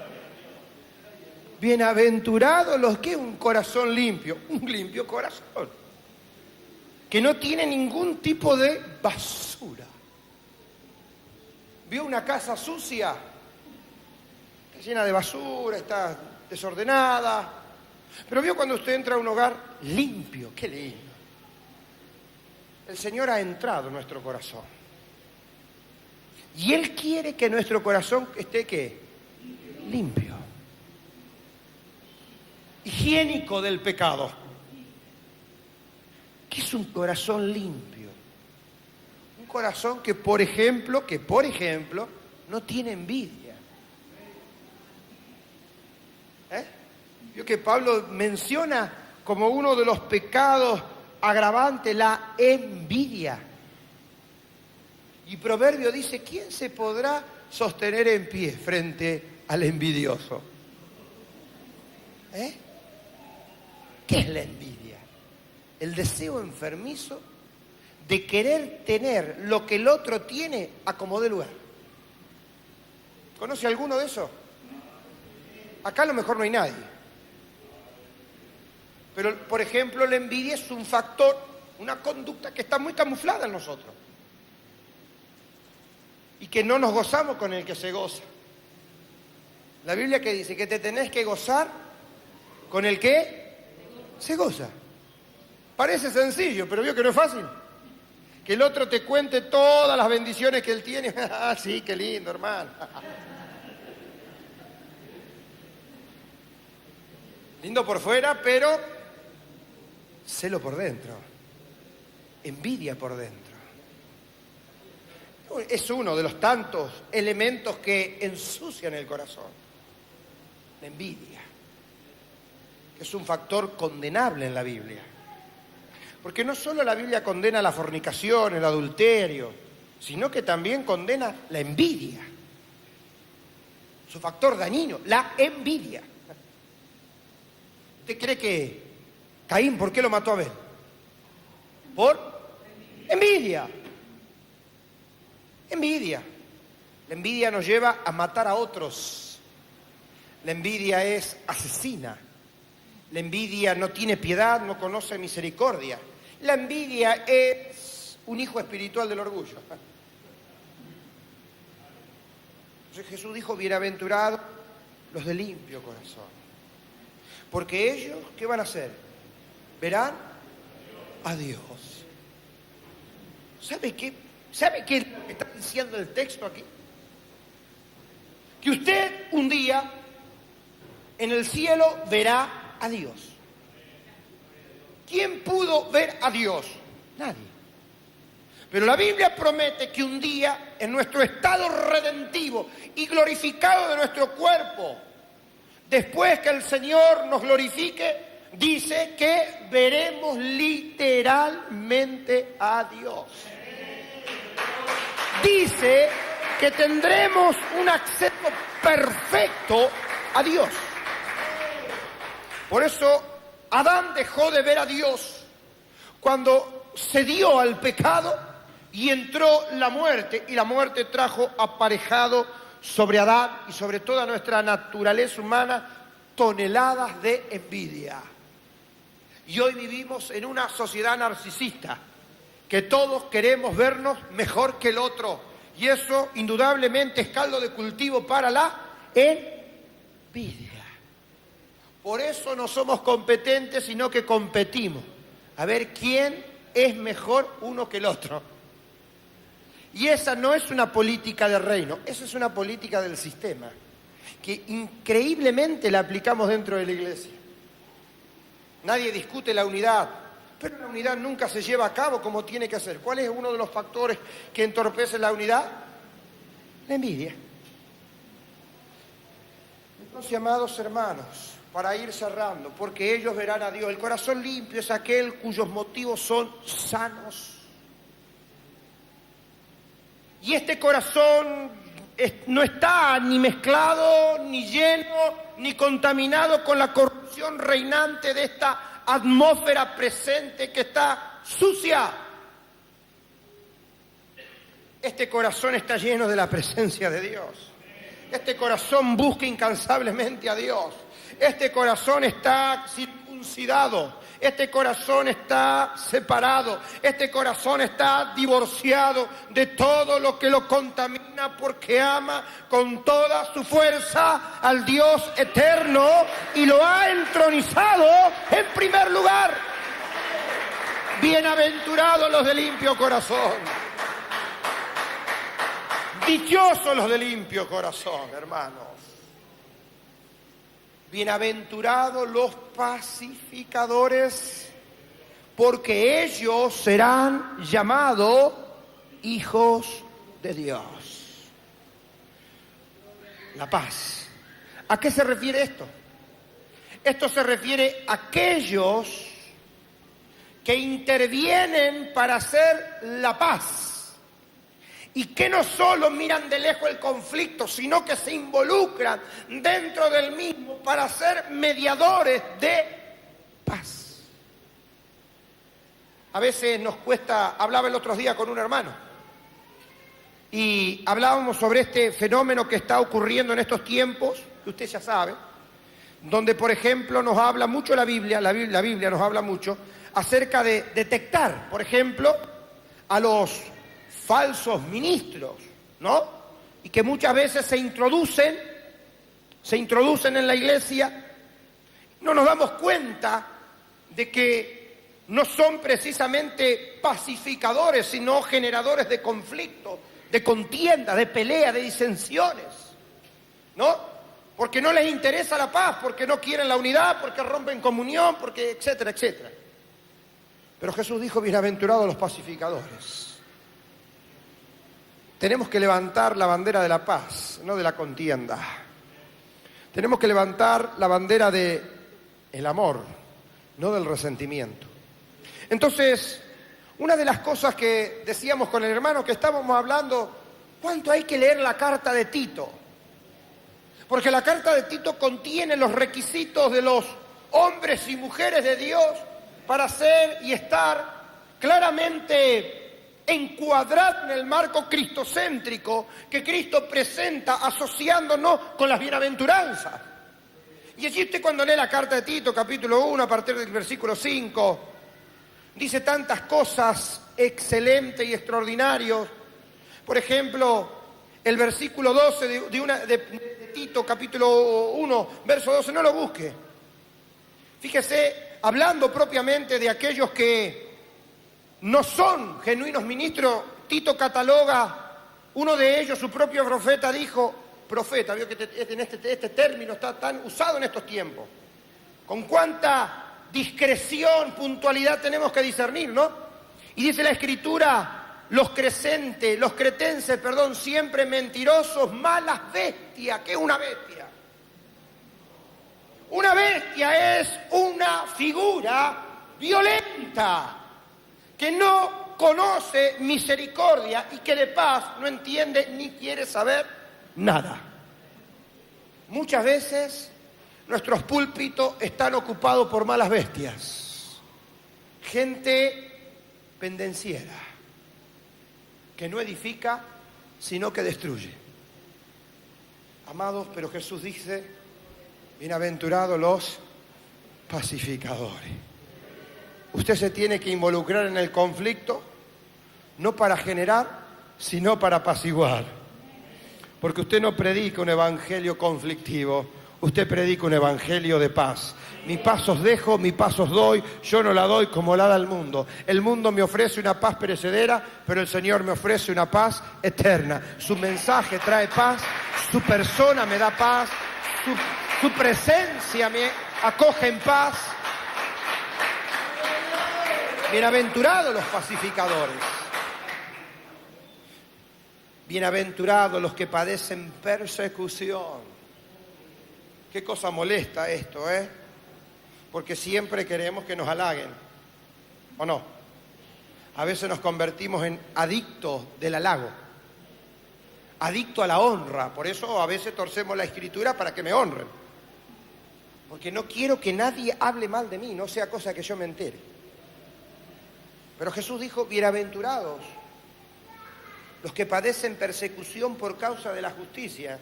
Bienaventurados los que un corazón limpio, un limpio corazón, que no tiene ningún tipo de basura. ¿Vio una casa sucia? Está llena de basura, está desordenada. Pero vio cuando usted entra a un hogar limpio, qué lindo. El Señor ha entrado en nuestro corazón. Y Él quiere que nuestro corazón esté, ¿qué? Limpio. Higiénico del pecado. ¿Qué es un corazón limpio? Un corazón que, por ejemplo, no tiene envidia. Vio que Pablo menciona como uno de los pecados agravantes la envidia. Y Proverbio dice, ¿quién se podrá sostener en pie frente al envidioso? ¿Qué es la envidia? El deseo enfermizo de querer tener lo que el otro tiene a como de lugar. ¿Conoce alguno de esos? Acá a lo mejor no hay nadie. Pero, por ejemplo, la envidia es un factor, una conducta que está muy camuflada en nosotros. Y que no nos gozamos con el que se goza. La Biblia que dice que te tenés que gozar con el que se goza. Parece sencillo, pero vio que no es fácil. Que el otro te cuente todas las bendiciones que él tiene. Ah, sí, qué lindo, hermano. Lindo por fuera, pero celo por dentro. Envidia por dentro. Es uno de los tantos elementos que ensucian el corazón. La envidia. Es un factor condenable en la Biblia. Porque no solo la Biblia condena la fornicación, el adulterio, sino que también condena la envidia. Es un factor dañino, la envidia. ¿Usted cree que Caín, por qué lo mató a Abel? Por envidia. Envidia. La envidia nos lleva a matar a otros. La envidia es asesina. La envidia no tiene piedad, no conoce misericordia. La envidia es un hijo espiritual del orgullo. Entonces Jesús dijo, bienaventurados los de limpio corazón. Porque ellos, ¿qué van a hacer? Verán a Dios. ¿Sabe qué está diciendo el texto aquí? Que usted un día en el cielo verá a Dios. ¿Quién pudo ver a Dios? Nadie. Pero la Biblia promete que un día, en nuestro estado redentivo y glorificado de nuestro cuerpo, después que el Señor nos glorifique, dice que veremos literalmente a Dios. Dice que tendremos un acceso perfecto a Dios. Por eso Adán dejó de ver a Dios cuando cedió al pecado y entró la muerte, y la muerte trajo aparejado sobre Adán y sobre toda nuestra naturaleza humana toneladas de envidia. Y hoy vivimos en una sociedad narcisista, que todos queremos vernos mejor que el otro. Y eso indudablemente es caldo de cultivo para la envidia. Por eso no somos competentes, sino que competimos. A ver quién es mejor uno que el otro. Y esa no es una política de reino, esa es una política del sistema, que increíblemente la aplicamos dentro de la iglesia. Nadie discute la unidad, pero la unidad nunca se lleva a cabo como tiene que ser. ¿Cuál es uno de los factores que entorpece la unidad? La envidia. Entonces, amados hermanos, para ir cerrando, porque ellos verán a Dios. El corazón limpio es aquel cuyos motivos son sanos. Y este corazón no está ni mezclado, ni lleno, ni contaminado con la corrupción reinante de esta atmósfera presente que está sucia. Este corazón está lleno de la presencia de Dios. Este corazón busca incansablemente a Dios. Este corazón está circuncidado. Este corazón está separado. Este corazón está divorciado de todo lo que lo contamina, porque ama con toda su fuerza al Dios eterno y lo ha entronizado en primer lugar. Bienaventurados los de limpio corazón. Dichosos los de limpio corazón, hermanos. Bienaventurados los pacificadores, porque ellos serán llamados hijos de Dios. La paz. ¿A qué se refiere esto? Esto se refiere a aquellos que intervienen para hacer la paz. Y que no solo miran de lejos el conflicto, sino que se involucran dentro del mismo para ser mediadores de paz. A veces nos cuesta, hablaba el otro día con un hermano, y hablábamos sobre este fenómeno que está ocurriendo en estos tiempos, que usted ya sabe, donde por ejemplo nos habla mucho la Biblia nos habla mucho acerca de detectar, por ejemplo, a los falsos ministros, ¿no? Y que muchas veces se introducen en la iglesia. No nos damos cuenta de que no son precisamente pacificadores, sino generadores de conflictos, de contiendas, de peleas, de disensiones, ¿no? Porque no les interesa la paz, porque no quieren la unidad, porque rompen comunión, porque etcétera, etcétera. Pero Jesús dijo, bienaventurados los pacificadores. Tenemos que levantar la bandera de la paz, no de la contienda. Tenemos que levantar la bandera del amor, no del resentimiento. Entonces, una de las cosas que decíamos con el hermano que estábamos hablando, ¿cuánto hay que leer la carta de Tito? Porque la carta de Tito contiene los requisitos de los hombres y mujeres de Dios para ser y estar claramente encuadrado en el marco cristocéntrico que Cristo presenta, asociándonos con las bienaventuranzas. Y allí usted, cuando lee la carta de Tito, capítulo 1, a partir del versículo 5, dice tantas cosas excelentes y extraordinarias. Por ejemplo, el versículo 12 de Tito, capítulo 1, verso 12, no lo busque. Fíjese, hablando propiamente de aquellos que no son genuinos ministros, Tito cataloga, uno de ellos, su propio profeta, dijo, profeta, vio que este término está tan usado en estos tiempos. Con cuánta discreción, puntualidad tenemos que discernir, ¿no? Y dice la Escritura, los cretenses, siempre mentirosos, malas bestias. ¿Qué es una bestia? Una bestia es una figura violenta, que no conoce misericordia y que de paz no entiende ni quiere saber nada. Muchas veces nuestros púlpitos están ocupados por malas bestias, gente pendenciera, que no edifica, sino que destruye. Amados, pero Jesús dice, bienaventurados los pacificadores. usted se tiene que involucrar en el conflicto, no para generar, sino para apaciguar. Porque usted no predica un evangelio conflictivo, usted predica un evangelio de paz. Mi paz os dejo, mi paz os doy, yo no la doy como la da el mundo. El mundo me ofrece una paz perecedera, pero el Señor me ofrece una paz eterna. Su mensaje trae paz, su persona me da paz, su presencia me acoge en paz. Bienaventurados los pacificadores. Bienaventurados los que padecen persecución. Qué cosa molesta esto, Porque siempre queremos que nos halaguen, ¿o no? A veces nos convertimos en adictos del halago, adictos a la honra. Por eso a veces torcemos la Escritura para que me honren. Porque no quiero que nadie hable mal de mí, no sea cosa que yo me entere. Pero Jesús dijo, bienaventurados los que padecen persecución por causa de la justicia,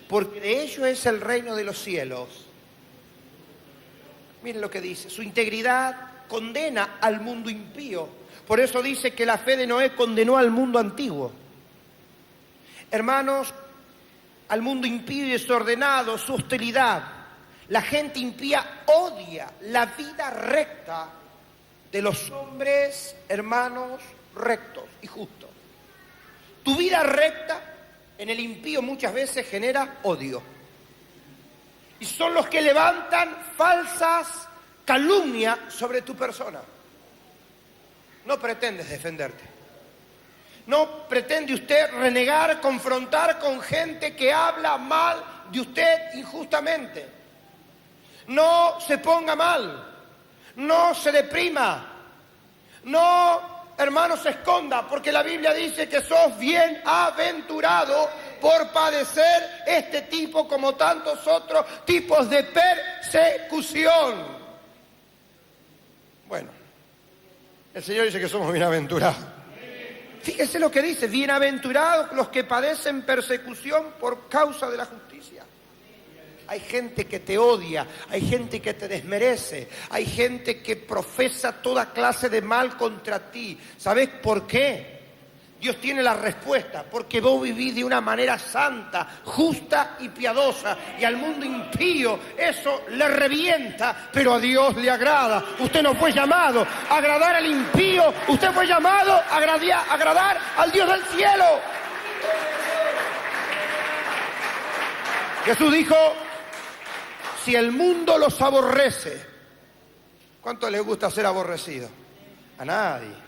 porque de ellos es el reino de los cielos. Miren lo que dice, su integridad condena al mundo impío. Por eso dice que la fe de Noé condenó al mundo antiguo. Hermanos, al mundo impío y desordenado, su hostilidad. La gente impía odia la vida recta de los hombres, hermanos, rectos y justos. Tu vida recta en el impío muchas veces genera odio. Y son los que levantan falsas calumnias sobre tu persona. No pretendes defenderte. No pretende usted renegar, confrontar con gente que habla mal de usted injustamente. No se ponga mal. No se deprima. No, hermano, se esconda, porque la Biblia dice que sos bienaventurado por padecer este tipo como tantos otros tipos de persecución. Bueno, el Señor dice que somos bienaventurados. Fíjese lo que dice, bienaventurados los que padecen persecución por causa de la justicia. Hay gente que te odia, hay gente que te desmerece, hay gente que profesa toda clase de mal contra ti. ¿Sabes por qué? Dios tiene la respuesta, porque vos vivís de una manera santa, justa y piadosa, y al mundo impío eso le revienta, pero a Dios le agrada. Usted no fue llamado a agradar al impío, usted fue llamado a agradar al Dios del cielo. Jesús dijo, si el mundo los aborrece, ¿cuánto les gusta ser aborrecido? A nadie.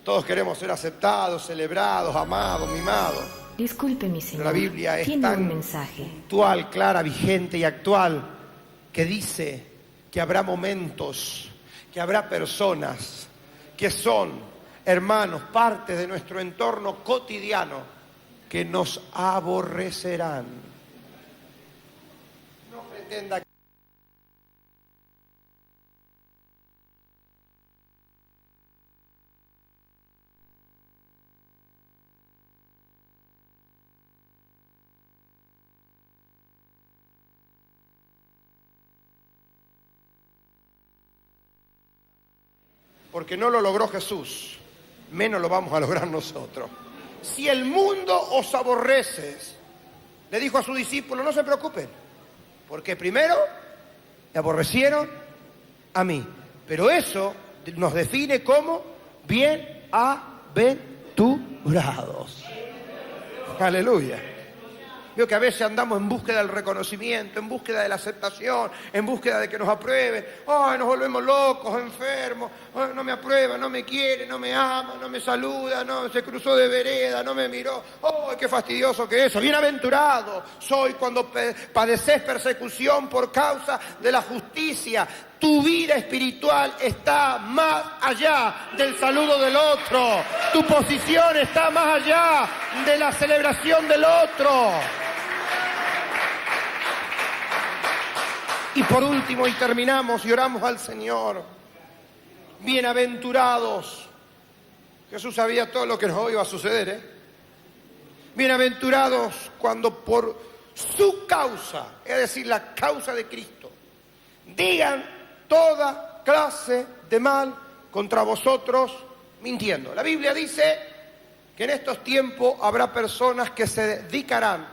Todos queremos ser aceptados, celebrados, amados, mimados. Disculpe, mi señor. Pero la Biblia es ¿Tiene tan un mensaje? puntual, clara, vigente y actual que dice que habrá momentos, que habrá personas que son, hermanos, parte de nuestro entorno cotidiano que nos aborrecerán. No pretenda que porque no lo logró Jesús, menos lo vamos a lograr nosotros. Si el mundo os aborrece, le dijo a sus discípulos, no se preocupen, porque primero me aborrecieron a mí, pero eso nos define como bienaventurados. Aleluya. Veo que a veces andamos en búsqueda del reconocimiento, en búsqueda de la aceptación, en búsqueda de que nos aprueben. ¡Ay, nos volvemos locos, enfermos! ¡Ay, no me aprueba, no me quiere, no me ama, no me saluda, no se cruzó de vereda, no me miró! ¡Ay, qué fastidioso que es eso! ¡Bienaventurado soy cuando padeces persecución por causa de la justicia! Tu vida espiritual está más allá del saludo del otro. Tu posición está más allá de la celebración del otro. Y por último, y terminamos y oramos al Señor. Bienaventurados. Jesús sabía todo lo que nos iba a suceder, Bienaventurados cuando por su causa, es decir, la causa de Cristo, digan toda clase de mal contra vosotros mintiendo. La Biblia dice que en estos tiempos habrá personas que se dedicarán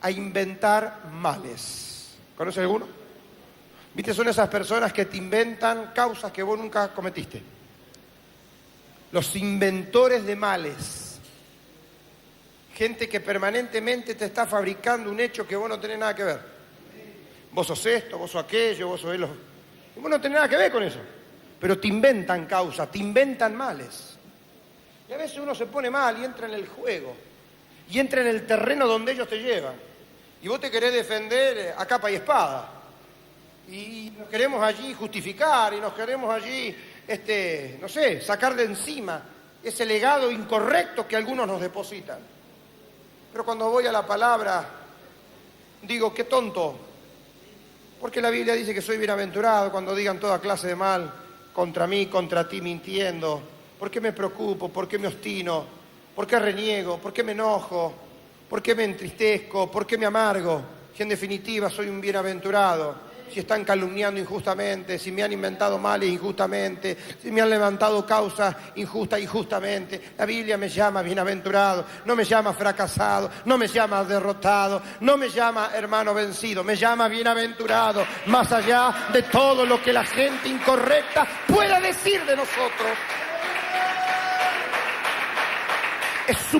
a inventar males. ¿Conoce alguno? ¿Viste? Son esas personas que te inventan causas que vos nunca cometiste. Los inventores de males. Gente que permanentemente te está fabricando un hecho que vos no tenés nada que ver. Vos sos esto, vos sos aquello, vos sos los... Y vos no tenés nada que ver con eso. Pero te inventan causas, te inventan males. Y a veces uno se pone mal y entra en el juego. Y entra en el terreno donde ellos te llevan. Y vos te querés defender a capa y espada. Y nos queremos allí justificar y nos queremos allí, no sé, sacar de encima ese legado incorrecto que algunos nos depositan. Pero cuando voy a la palabra, digo, qué tonto. Porque la Biblia dice que soy bienaventurado cuando digan toda clase de mal contra mí, contra ti, mintiendo. ¿Por qué me preocupo? ¿Por qué me obstino? ¿Por qué reniego? ¿Por qué me enojo? ¿Por qué me entristezco? ¿Por qué me amargo? Si en definitiva soy un bienaventurado. Si están calumniando injustamente, si me han inventado males injustamente, si me han levantado causas injustamente. La Biblia me llama bienaventurado, no me llama fracasado, no me llama derrotado, no me llama hermano vencido, me llama bienaventurado, más allá de todo lo que la gente incorrecta pueda decir de nosotros. Es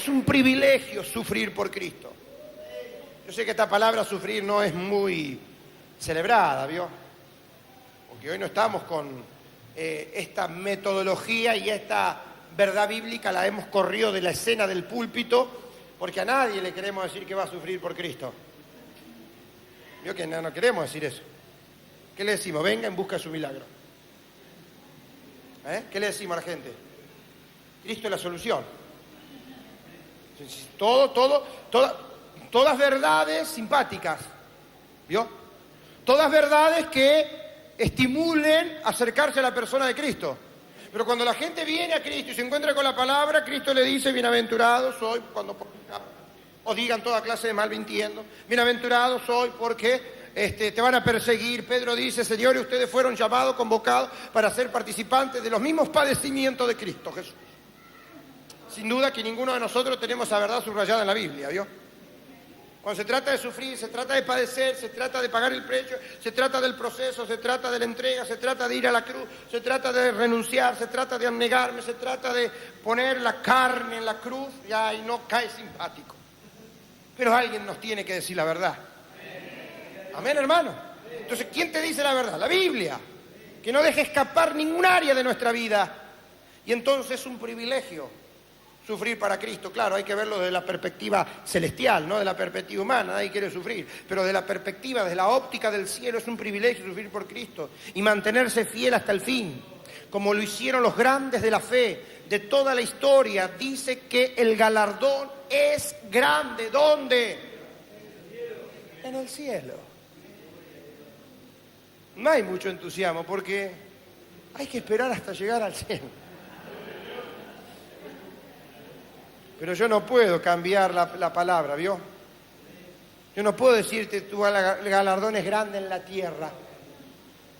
un privilegio sufrir por Cristo. Yo sé que esta palabra sufrir no es muy celebrada, ¿vio? Porque hoy no estamos con esta metodología y esta verdad bíblica la hemos corrido de la escena del púlpito, porque a nadie le queremos decir que va a sufrir por Cristo. ¿Vio que no queremos decir eso? ¿Qué le decimos? Venga en busca de su milagro. ¿Qué le decimos a la gente? Cristo es la solución. Todas verdades simpáticas, ¿vio? Todas verdades que estimulen acercarse a la persona de Cristo. Pero cuando la gente viene a Cristo y se encuentra con la palabra, Cristo le dice, bienaventurado soy cuando os digan toda clase de mal mintiendo. Bienaventurado soy porque te van a perseguir. Pedro dice, señores, ustedes fueron llamados, convocados para ser participantes de los mismos padecimientos de Cristo Jesús. Sin duda que ninguno de nosotros tenemos esa verdad subrayada en la Biblia, ¿vio? Cuando se trata de sufrir, se trata de padecer, se trata de pagar el precio, se trata del proceso, se trata de la entrega, se trata de ir a la cruz, se trata de renunciar, se trata de abnegarme, se trata de poner la carne en la cruz, y ahí no cae simpático. Pero alguien nos tiene que decir la verdad. Amén, hermano. Entonces, ¿quién te dice la verdad? La Biblia. Que no deje escapar ningún área de nuestra vida. Y entonces es un privilegio sufrir para Cristo. Claro, hay que verlo desde la perspectiva celestial, no de la perspectiva humana, nadie quiere sufrir, pero de la perspectiva, desde la óptica del cielo, es un privilegio sufrir por Cristo y mantenerse fiel hasta el fin, como lo hicieron los grandes de la fe, de toda la historia. Dice que el galardón es grande. ¿Dónde? En el cielo. No hay mucho entusiasmo porque hay que esperar hasta llegar al cielo. Pero yo no puedo cambiar la palabra, ¿vio? Yo no puedo decirte tu galardón es grande en la tierra,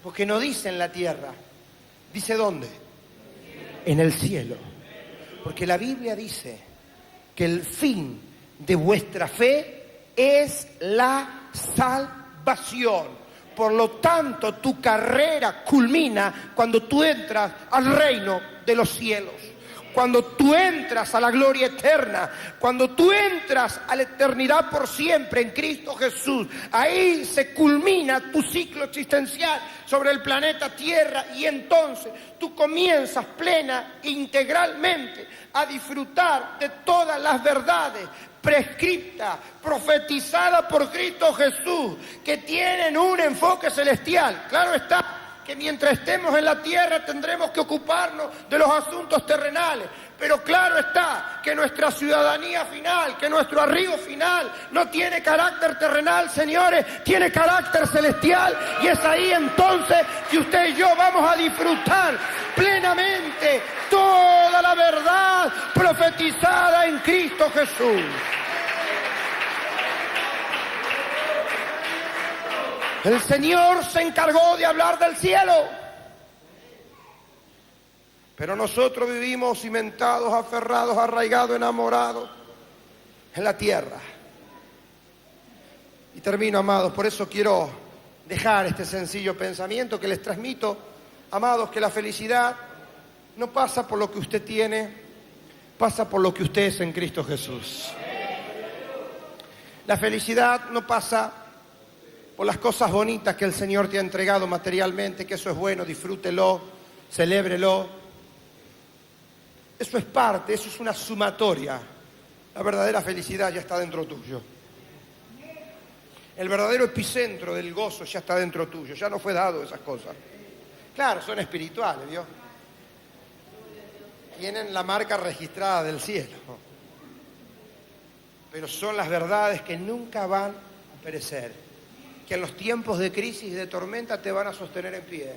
porque no dice en la tierra, dice ¿dónde? En el cielo. Porque la Biblia dice que el fin de vuestra fe es la salvación. Por lo tanto, tu carrera culmina cuando tú entras al reino de los cielos. Cuando tú entras a la gloria eterna, cuando tú entras a la eternidad por siempre en Cristo Jesús, ahí se culmina tu ciclo existencial sobre el planeta Tierra y entonces tú comienzas plena e integralmente a disfrutar de todas las verdades prescriptas, profetizadas por Cristo Jesús, que tienen un enfoque celestial. Claro está que mientras estemos en la tierra tendremos que ocuparnos de los asuntos terrenales. Pero claro está que nuestra ciudadanía final, que nuestro arribo final no tiene carácter terrenal, señores, tiene carácter celestial. Y es ahí entonces que usted y yo vamos a disfrutar plenamente toda la verdad profetizada en Cristo Jesús. El Señor se encargó de hablar del cielo. Pero nosotros vivimos cimentados, aferrados, arraigados, enamorados en la tierra. Y termino, amados, por eso quiero dejar este sencillo pensamiento que les transmito, amados, que la felicidad no pasa por lo que usted tiene, pasa por lo que usted es en Cristo Jesús. La felicidad no pasa por las cosas bonitas que el Señor te ha entregado materialmente, que eso es bueno, disfrútelo, celébrelo. Eso es parte, eso es una sumatoria. La verdadera felicidad ya está dentro tuyo. El verdadero epicentro del gozo ya está dentro tuyo, ya no fue dado esas cosas. Claro, son espirituales, ¿vio? Tienen la marca registrada del cielo. Pero son las verdades que nunca van a perecer. Que en los tiempos de crisis y de tormenta te van a sostener en pie.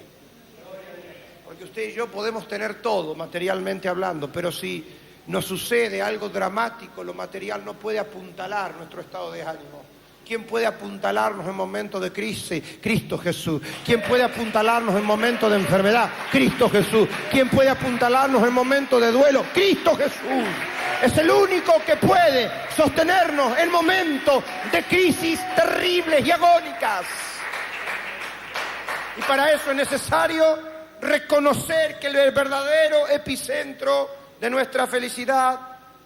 Porque usted y yo podemos tener todo, materialmente hablando, pero si nos sucede algo dramático, lo material no puede apuntalar nuestro estado de ánimo. ¿Quién puede apuntalarnos en momentos de crisis? Cristo Jesús. ¿Quién puede apuntalarnos en momentos de enfermedad? Cristo Jesús. ¿Quién puede apuntalarnos en momentos de duelo? Cristo Jesús. Es el único que puede sostenernos en momentos de crisis terribles y agónicas. Y para eso es necesario reconocer que el verdadero epicentro de nuestra felicidad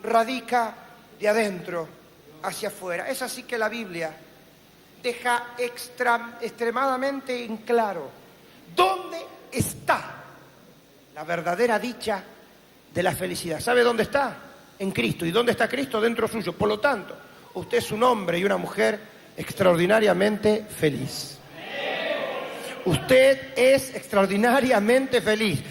radica de adentro hacia afuera. Es así que la Biblia deja extremadamente en claro dónde está la verdadera dicha de la felicidad. ¿Sabe dónde está? En Cristo. ¿Y dónde está Cristo? Dentro suyo. Por lo tanto, usted es un hombre y una mujer extraordinariamente feliz. Usted es extraordinariamente feliz.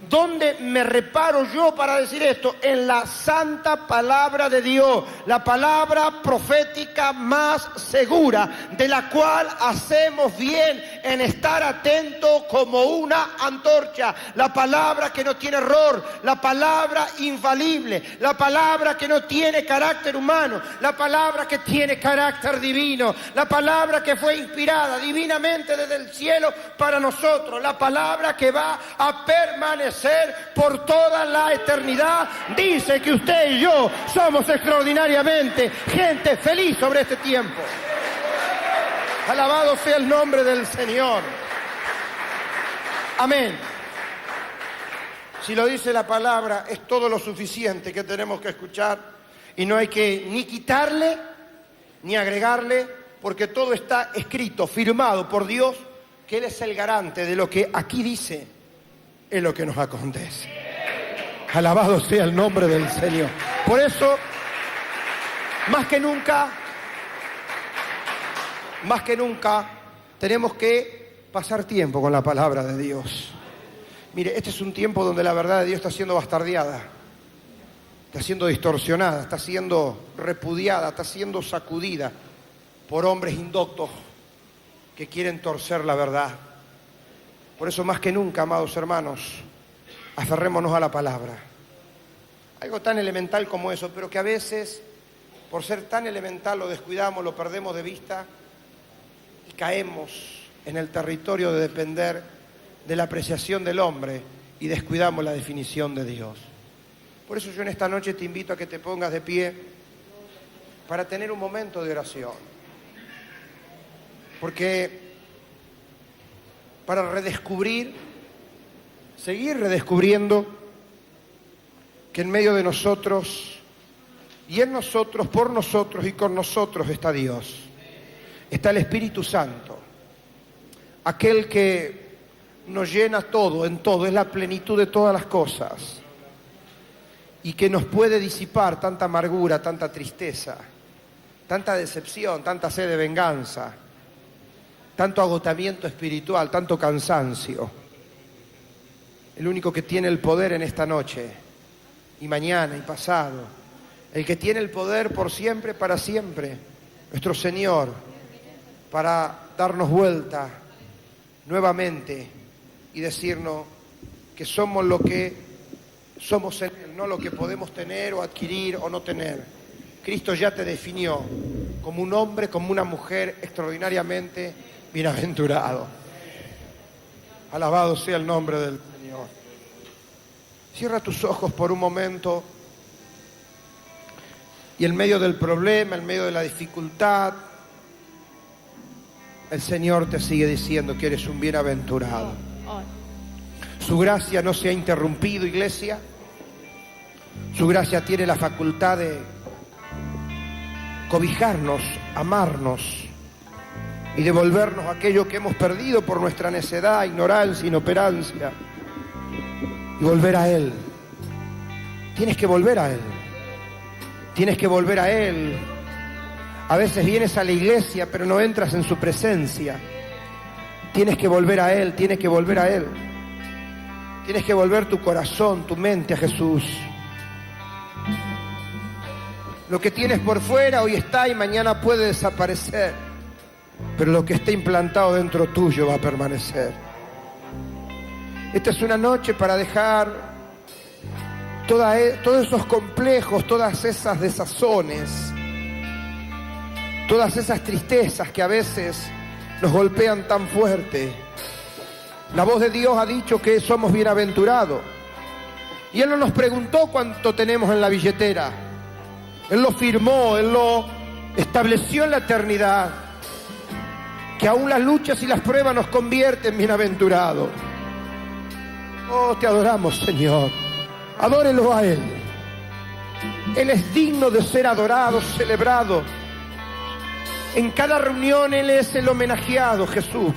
¿Dónde me reparo yo para decir esto? En la santa palabra de Dios, la palabra profética más segura, de la cual hacemos bien en estar atentos como una antorcha. La palabra que no tiene error, la palabra infalible, la palabra que no tiene carácter humano, la palabra que tiene carácter divino, la palabra que fue inspirada divinamente desde el cielo para nosotros, la palabra que va a permanecer por toda la eternidad. Dice que usted y yo somos extraordinariamente gente feliz sobre este tiempo. Alabado sea el nombre del Señor. Amén. Si lo dice la palabra, es todo lo suficiente que tenemos que escuchar y no hay que ni quitarle ni agregarle, porque todo está escrito, firmado por Dios, que Él es el garante de lo que aquí dice es lo que nos acontece. Alabado sea el nombre del Señor. Por eso, más que nunca, tenemos que pasar tiempo con la palabra de Dios. Mire, este es un tiempo donde la verdad de Dios está siendo bastardeada, está siendo distorsionada, está siendo repudiada, está siendo sacudida por hombres indoctos que quieren torcer la verdad. Por eso, más que nunca, amados hermanos, aferrémonos a la palabra. Algo tan elemental como eso, pero que a veces, por ser tan elemental, lo descuidamos, lo perdemos de vista y caemos en el territorio de depender de la apreciación del hombre y descuidamos la definición de Dios. Por eso yo en esta noche te invito a que te pongas de pie para tener un momento de oración. Porque para redescubrir, seguir redescubriendo que en medio de nosotros y en nosotros, por nosotros y con nosotros está Dios. Está el Espíritu Santo, aquel que nos llena todo, en todo, es la plenitud de todas las cosas y que nos puede disipar tanta amargura, tanta tristeza, tanta decepción, tanta sed de venganza, tanto agotamiento espiritual, tanto cansancio. El único que tiene el poder en esta noche, y mañana y pasado, el que tiene el poder por siempre, para siempre, nuestro Señor, para darnos vuelta nuevamente y decirnos que somos lo que somos en Él, no lo que podemos tener o adquirir o no tener. Cristo ya te definió como un hombre, como una mujer extraordinariamente bienaventurado. Alabado sea el nombre del Señor. Cierra tus ojos por un momento y en medio del problema, en medio de la dificultad, el Señor te sigue diciendo que eres un bienaventurado. Su gracia no se ha interrumpido, iglesia. Su gracia tiene la facultad de cobijarnos, amarnos y devolvernos aquello que hemos perdido por nuestra necedad, ignorancia, inoperancia, y volver a Él. Tienes que volver a Él. Tienes que volver a Él. A veces vienes a la iglesia, pero no entras en su presencia. Tienes que volver a Él, tienes que volver a Él. Tienes que volver tu corazón, tu mente a Jesús. Lo que tienes por fuera hoy está y mañana puede desaparecer, pero lo que está implantado dentro tuyo va a permanecer. Esta es una noche para dejar todos esos complejos, todas esas desazones, todas esas tristezas que a veces nos golpean tan fuerte. La voz de Dios ha dicho que somos bienaventurados. Y Él no nos preguntó cuánto tenemos en la billetera. Él lo firmó, Él lo estableció en la eternidad. Que aún las luchas y las pruebas nos convierten en bienaventurados. Oh, te adoramos, Señor. Adórelo a Él. Él es digno de ser adorado, celebrado. En cada reunión Él es el homenajeado, Jesús.